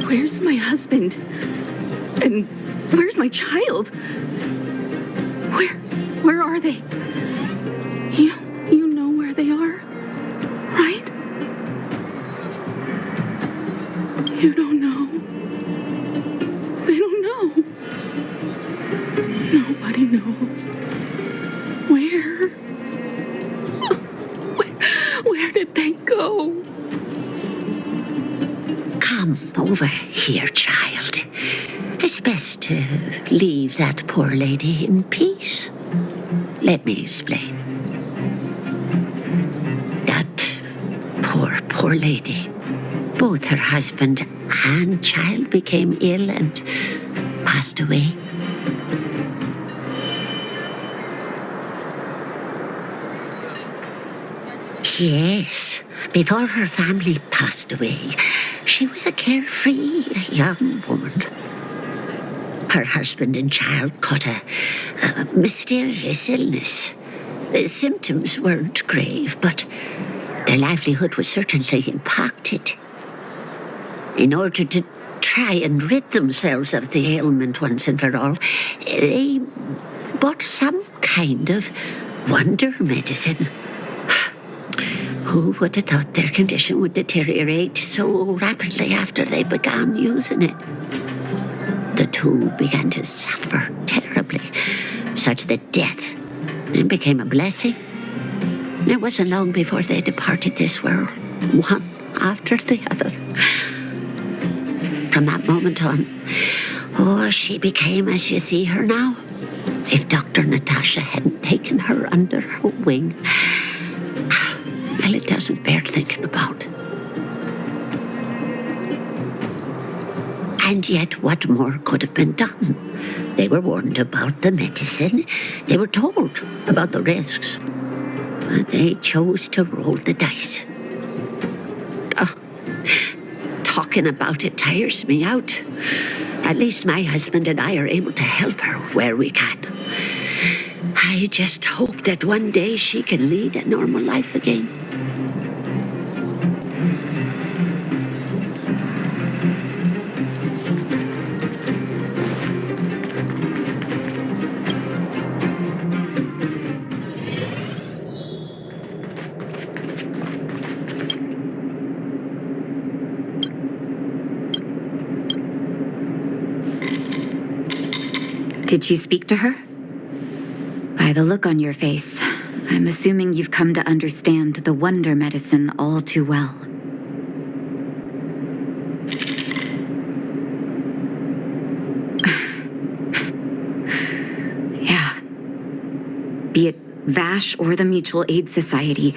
Where's my husband? And where's my child? Where are they? You know where they are, right? You don't know. They don't know. Nobody knows. Where did they go? Come over here, child. It's best to leave that poor lady in peace. Let me explain. That poor lady. Both her husband and child became ill and passed away. Yes. Before her family passed away, she was a carefree young woman. Her husband and child caught a mysterious illness. The symptoms weren't grave, but their livelihood was certainly impacted. In order to try and rid themselves of the ailment once and for all, they bought some kind of wonder medicine. Who would have thought their condition would deteriorate so rapidly after they began using it? The two began to suffer terribly, such that death became a blessing. It wasn't long before they departed this world, one after the other. From that moment on, she became as you see her now. If Dr. Natasha hadn't taken her under her wing, well, it doesn't bear thinking about. And yet, what more could have been done? They were warned about the medicine. They were told about the risks. But they chose to roll the dice. Talking about it tires me out. At least my husband and I are able to help her where we can. I just hope that one day she can lead a normal life again. Did you speak to her? By the look on your face, I'm assuming you've come to understand the wonder medicine all too well. Yeah. Be it Vash or the Mutual Aid Society,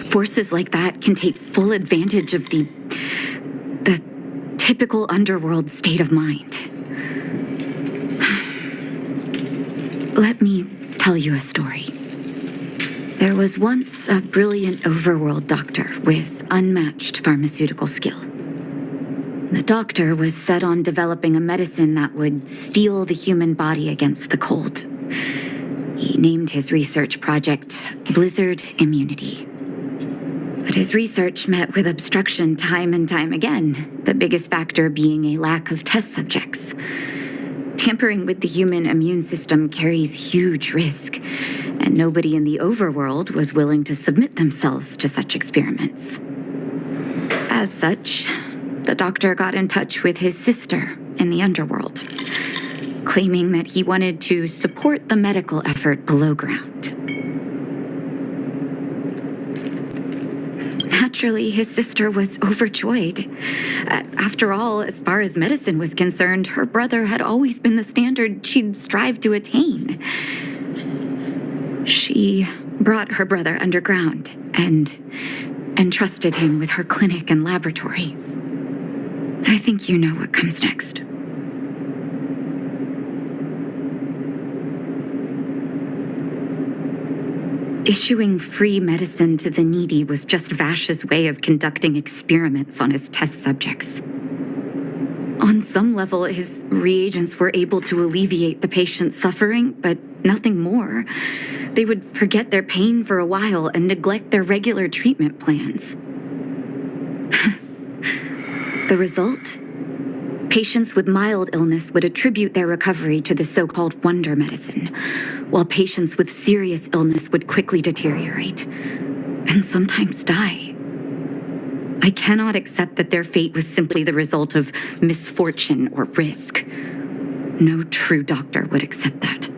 forces like that can take full advantage of the typical underworld state of mind. Let me tell you a story. There was once a brilliant overworld doctor with unmatched pharmaceutical skill. The doctor was set on developing a medicine that would steel the human body against the cold. He named his research project Blizzard Immunity. But his research met with obstruction time and time again, the biggest factor being a lack of test subjects. Tampering with the human immune system carries huge risk, and nobody in the overworld was willing to submit themselves to such experiments. As such, the doctor got in touch with his sister in the underworld, claiming that he wanted to support the medical effort below ground. Naturally, his sister was overjoyed. After all, as far as medicine was concerned, her brother had always been the standard she'd strive to attain. She brought her brother underground and entrusted him with her clinic and laboratory. I think you know what comes next. Issuing free medicine to the needy was just Vash's way of conducting experiments on his test subjects. On some level, his reagents were able to alleviate the patient's suffering, but nothing more. They would forget their pain for a while and neglect their regular treatment plans. The result? Patients with mild illness would attribute their recovery to the so-called wonder medicine, while patients with serious illness would quickly deteriorate, and sometimes die. I cannot accept that their fate was simply the result of misfortune or risk. No true doctor would accept that.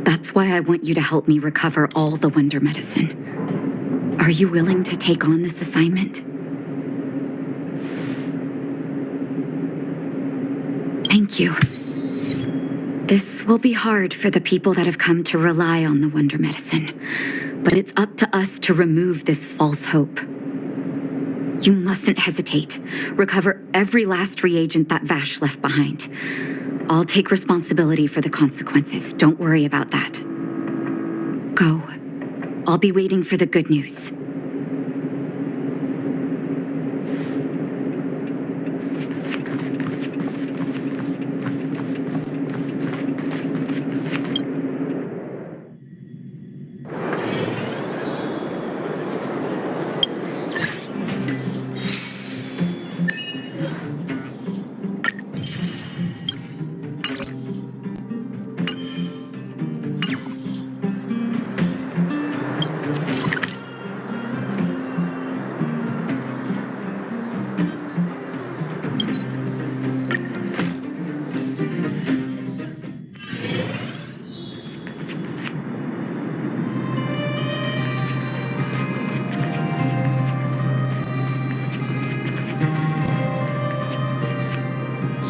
That's why I want you to help me recover all the wonder medicine. Are you willing to take on this assignment? Thank you. This will be hard for the people that have come to rely on the wonder medicine, but it's up to us to remove this false hope. You mustn't hesitate. Recover every last reagent that Vash left behind. I'll take responsibility for the consequences. Don't worry about that. Go. I'll be waiting for the good news.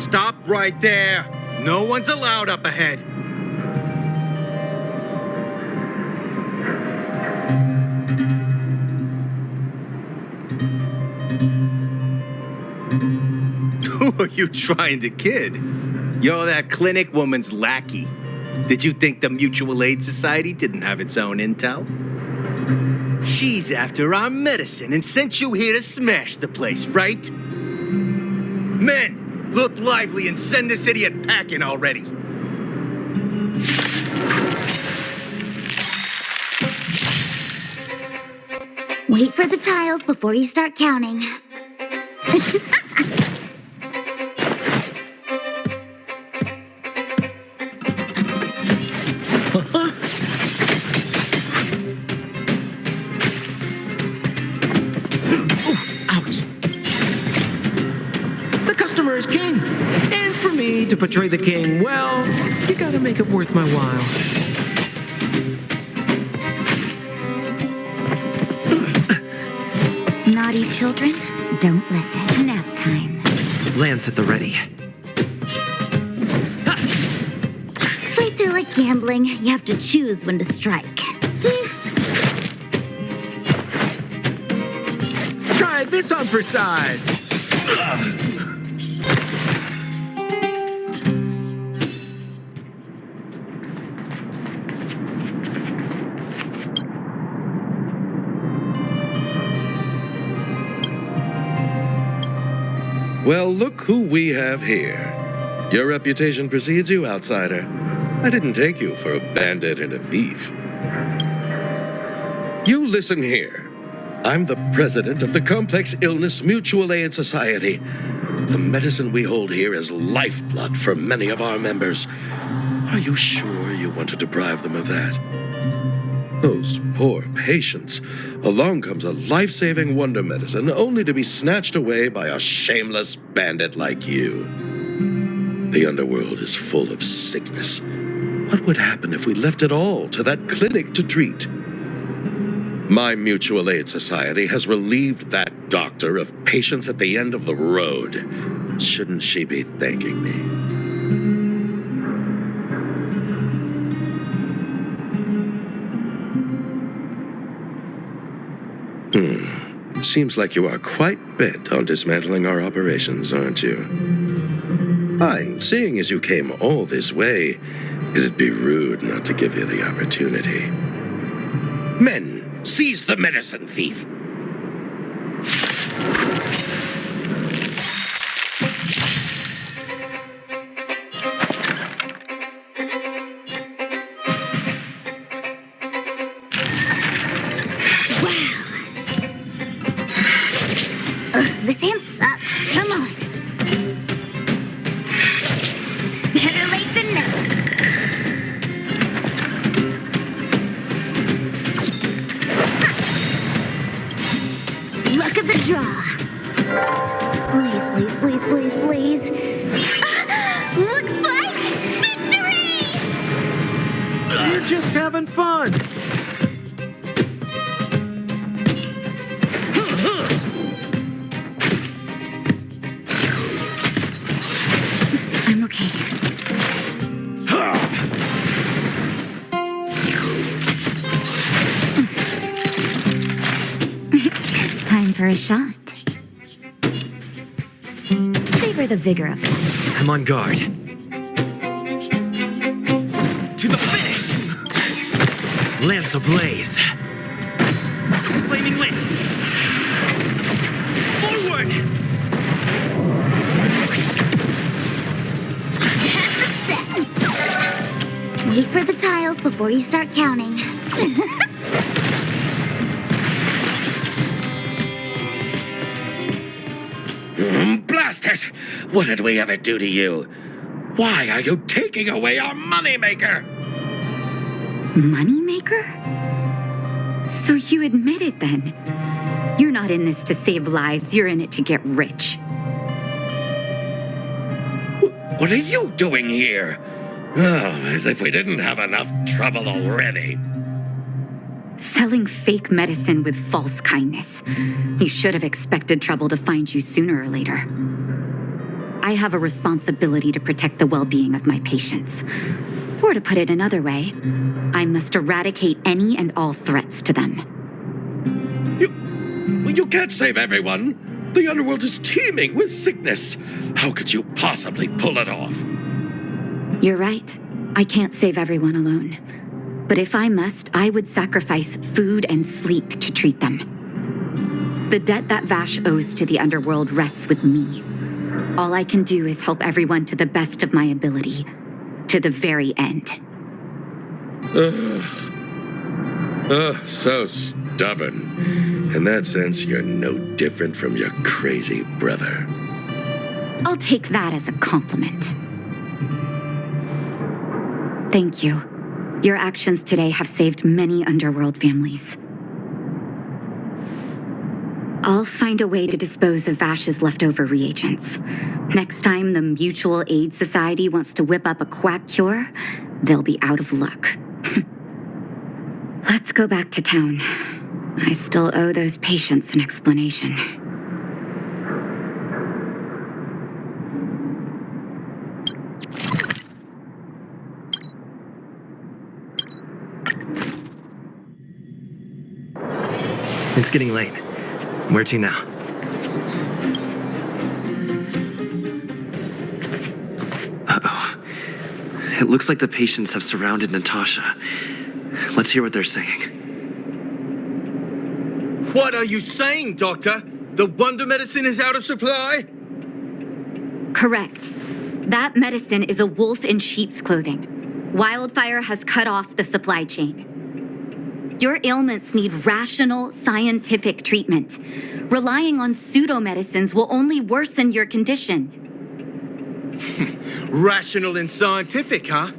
Stop right there. No one's allowed up ahead. Who are you trying to kid? You're that clinic woman's lackey. Did you think the Mutual Aid Society didn't have its own intel? She's after our medicine and sent you here to smash the place, right? Men, look lively and send this idiot packing already. Wait for the tiles before you start counting. Ouch. The customer is king. And for me to portray the king, well, you gotta make it worth my while. Naughty children, don't listen. Nap time. Lance at the ready. Fights are like gambling. You have to choose when to strike. Try this on for size. Well, look who we have here. Your reputation precedes you, outsider. I didn't take you for a bandit and a thief. You listen here. I'm the president of the Complex Illness Mutual Aid Society. The medicine we hold here is lifeblood for many of our members. Are you sure you want to deprive them of that? Those poor patients. Along comes a life-saving wonder medicine only to be snatched away by a shameless bandit like you. The underworld is full of sickness. What would happen if we left it all to that clinic to treat? My Mutual Aid Society has relieved that doctor of patients at the end of the road. Shouldn't she be thanking me? Seems like you are quite bent on dismantling our operations, aren't you? Fine, seeing as you came all this way, it'd be rude not to give you the opportunity. Men, seize the medicine thief! This hand sucks. Come on. Better late than never. Luck of the draw. Please, please, please, please, please. Looks like victory! You're just having fun. I'm okay. Time for a shot. Savor the vigor of it. I'm on guard. To the finish! Lance ablaze. Flaming lance. Forward! Wait for the tiles before you start counting. Blast it! What did we ever do to you? Why are you taking away our moneymaker? Moneymaker? So you admit it then? You're not in this to save lives, you're in it to get rich. What are you doing here? Oh, as if we didn't have enough trouble already. Selling fake medicine with false kindness. You should have expected trouble to find you sooner or later. I have a responsibility to protect the well-being of my patients. Or to put it another way, I must eradicate any and all threats to them. You can't save everyone. The underworld is teeming with sickness. How could you possibly pull it off? You're right. I can't save everyone alone. But if I must, I would sacrifice food and sleep to treat them. The debt that Vash owes to the underworld rests with me. All I can do is help everyone to the best of my ability. To the very end. So stubborn. In that sense, you're no different from your crazy brother. I'll take that as a compliment. Thank you. Your actions today have saved many underworld families. I'll find a way to dispose of Vash's leftover reagents. Next time the Mutual Aid Society wants to whip up a quack cure, they'll be out of luck. Let's go back to town. I still owe those patients an explanation. It's getting late. Where to now? Uh-oh. It looks like the patients have surrounded Natasha. Let's hear what they're saying. What are you saying, Doctor? The wonder medicine is out of supply? Correct. That medicine is a wolf in sheep's clothing. Wildfire has cut off the supply chain. Your ailments need rational, scientific treatment. Relying on pseudo-medicines will only worsen your condition. Rational and scientific, huh?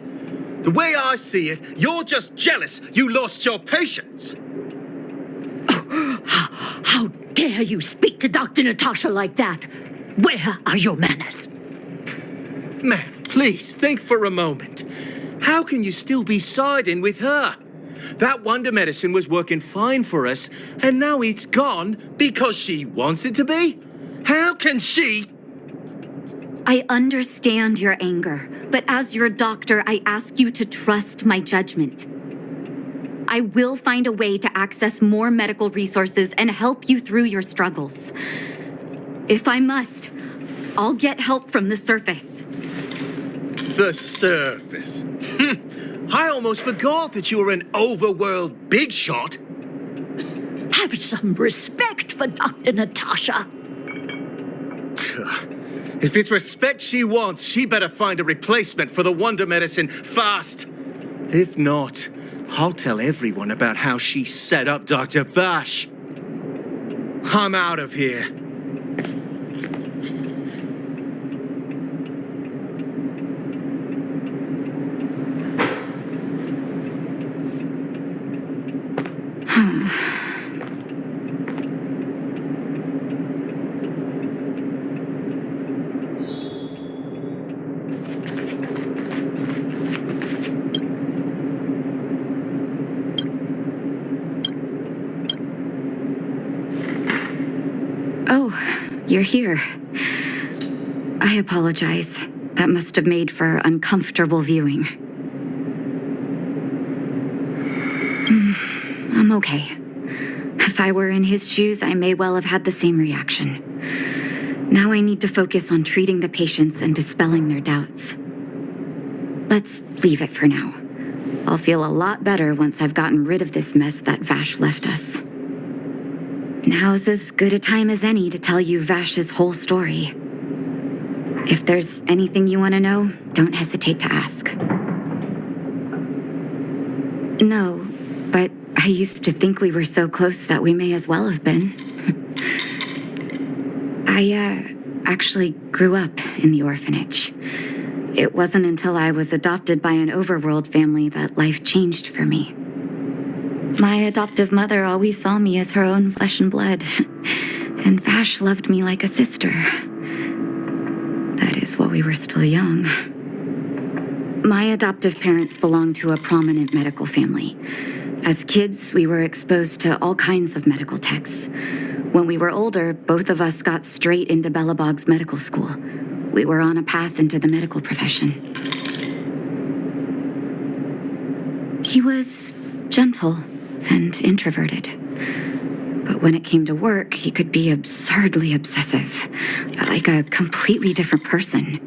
The way I see it, you're just jealous you lost your patients. How dare you speak to Dr. Natasha like that? Where are your manners? Man, please think for a moment. How can you still be siding with her? That wonder medicine was working fine for us, and now it's gone because she wants it to be? How can she? I understand your anger, but as your doctor, I ask you to trust my judgment. I will find a way to access more medical resources and help you through your struggles. If I must, I'll get help from the surface. The surface. I almost forgot that you were an overworld big shot. Have some respect for Dr. Natasha. If it's respect she wants, she better find a replacement for the wonder medicine fast. If not, I'll tell everyone about how she set up Dr. Vash. I'm out of here. Oh, you're here. I apologize. That must have made for uncomfortable viewing. I'm okay. If I were in his shoes, I may well have had the same reaction. Now I need to focus on treating the patients and dispelling their doubts. Let's leave it for now. I'll feel a lot better once I've gotten rid of this mess that Vash left us. Now's as good a time as any to tell you Vash's whole story. If there's anything you want to know, don't hesitate to ask. No, but I used to think we were so close that we may as well have been. I actually grew up in the orphanage. It wasn't until I was adopted by an overworld family that life changed for me. My adoptive mother always saw me as her own flesh and blood, and Vash loved me like a sister. That is while we were still young. My adoptive parents belonged to a prominent medical family. As kids, we were exposed to all kinds of medical texts. When we were older, both of us got straight into Bellabog's medical school. we were on a path into the medical profession. He was gentle and introverted. But when it came to work, he could be absurdly obsessive, like a completely different person.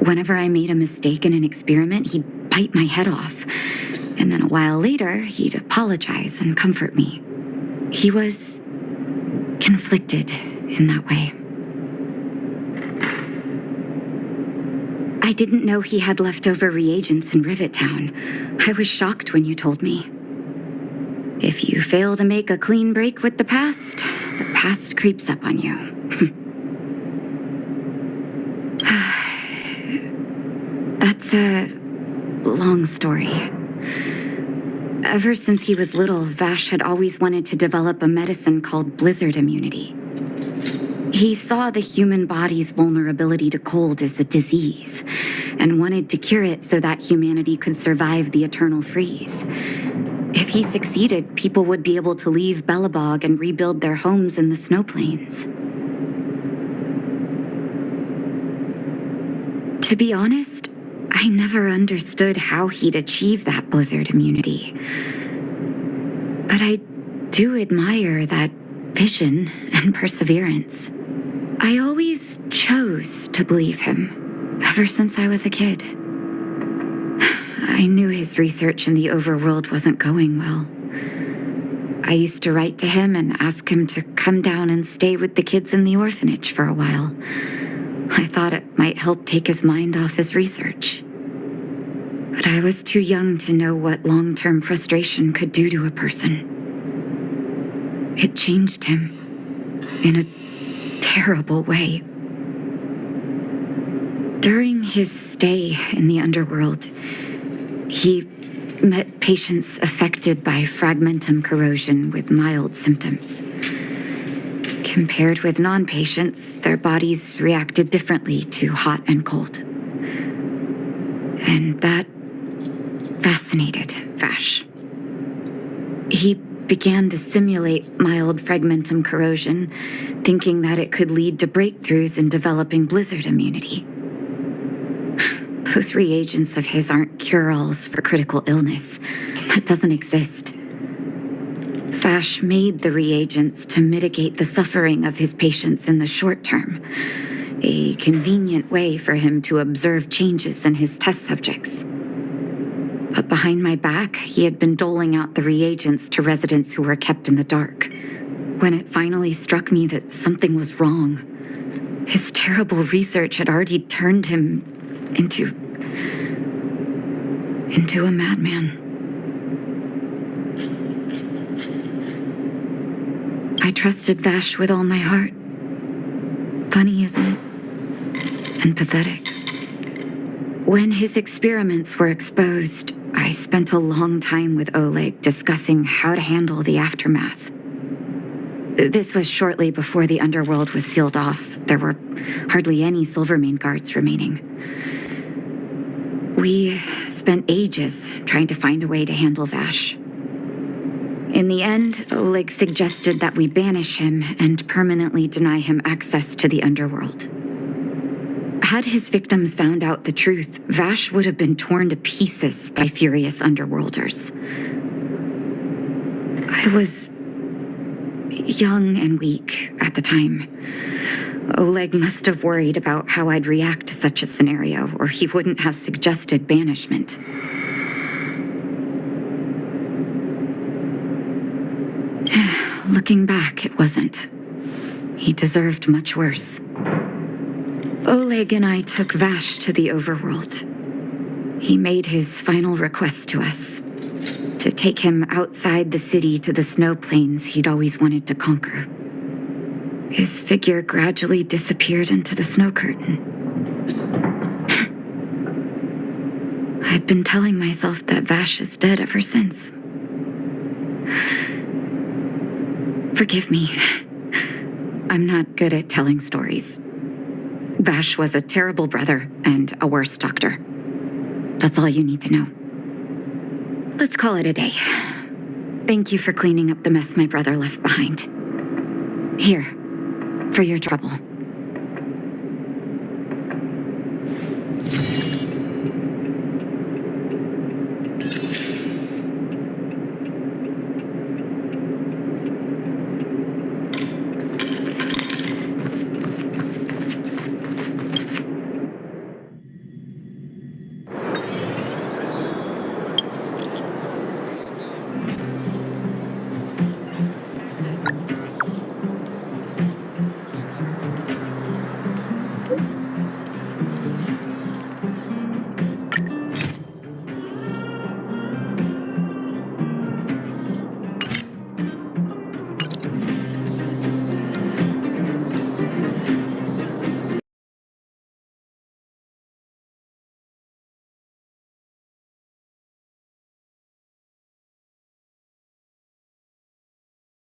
Whenever I made a mistake in an experiment, he'd bite my head off. And then a while later, he'd apologize and comfort me. He was conflicted in that way. I didn't know he had leftover reagents in Rivet Town. I was shocked when you told me. If you fail to make a clean break with the past creeps up on you. That's a long story. Ever since he was little, Vash had always wanted to develop a medicine called blizzard immunity. He saw the human body's vulnerability to cold as a disease, and wanted to cure it so that humanity could survive the eternal freeze. If he succeeded, people would be able to leave Belobog and rebuild their homes in the snow plains. To be honest, I never understood how he'd achieve that blizzard immunity. But I do admire that vision and perseverance. I always chose to believe him, ever since I was a kid. I knew his research in the overworld wasn't going well. I used to write to him and ask him to come down and stay with the kids in the orphanage for a while. I thought it might help take his mind off his research. But I was too young to know what long-term frustration could do to a person. It changed him in a terrible way. During his stay in the underworld, he met patients affected by fragmentum corrosion with mild symptoms. Compared with non-patients, their bodies reacted differently to hot and cold. And that fascinated Vash. He began to simulate mild fragmentum corrosion, thinking that it could lead to breakthroughs in developing blizzard immunity. Those reagents of his aren't cure-alls for critical illness. That doesn't exist. Vash made the reagents to mitigate the suffering of his patients in the short term, a convenient way for him to observe changes in his test subjects. But behind my back, he had been doling out the reagents to residents who were kept in the dark. When it finally struck me that something was wrong, his terrible research had already turned him into a madman. I trusted Vash with all my heart. Funny, isn't it? And pathetic. When his experiments were exposed, I spent a long time with Oleg discussing how to handle the aftermath. This was shortly before the underworld was sealed off. There were hardly any Silvermane guards remaining. We spent ages trying to find a way to handle Vash. In the end, Oleg suggested that we banish him and permanently deny him access to the underworld. Had his victims found out the truth, Vash would have been torn to pieces by furious underworlders. I was young and weak at the time. Oleg must have worried about how I'd react to such a scenario, or he wouldn't have suggested banishment. Looking back, it wasn't. He deserved much worse. Oleg and I took Vash to the overworld. He made his final request to us, to take him outside the city to the snow plains he'd always wanted to conquer. His figure gradually disappeared into the snow curtain. I've been telling myself that Vash is dead ever since. Forgive me. I'm not good at telling stories. Vash was a terrible brother and a worse doctor. That's all you need to know. Let's call it a day. Thank you for cleaning up the mess my brother left behind. Here, for your trouble.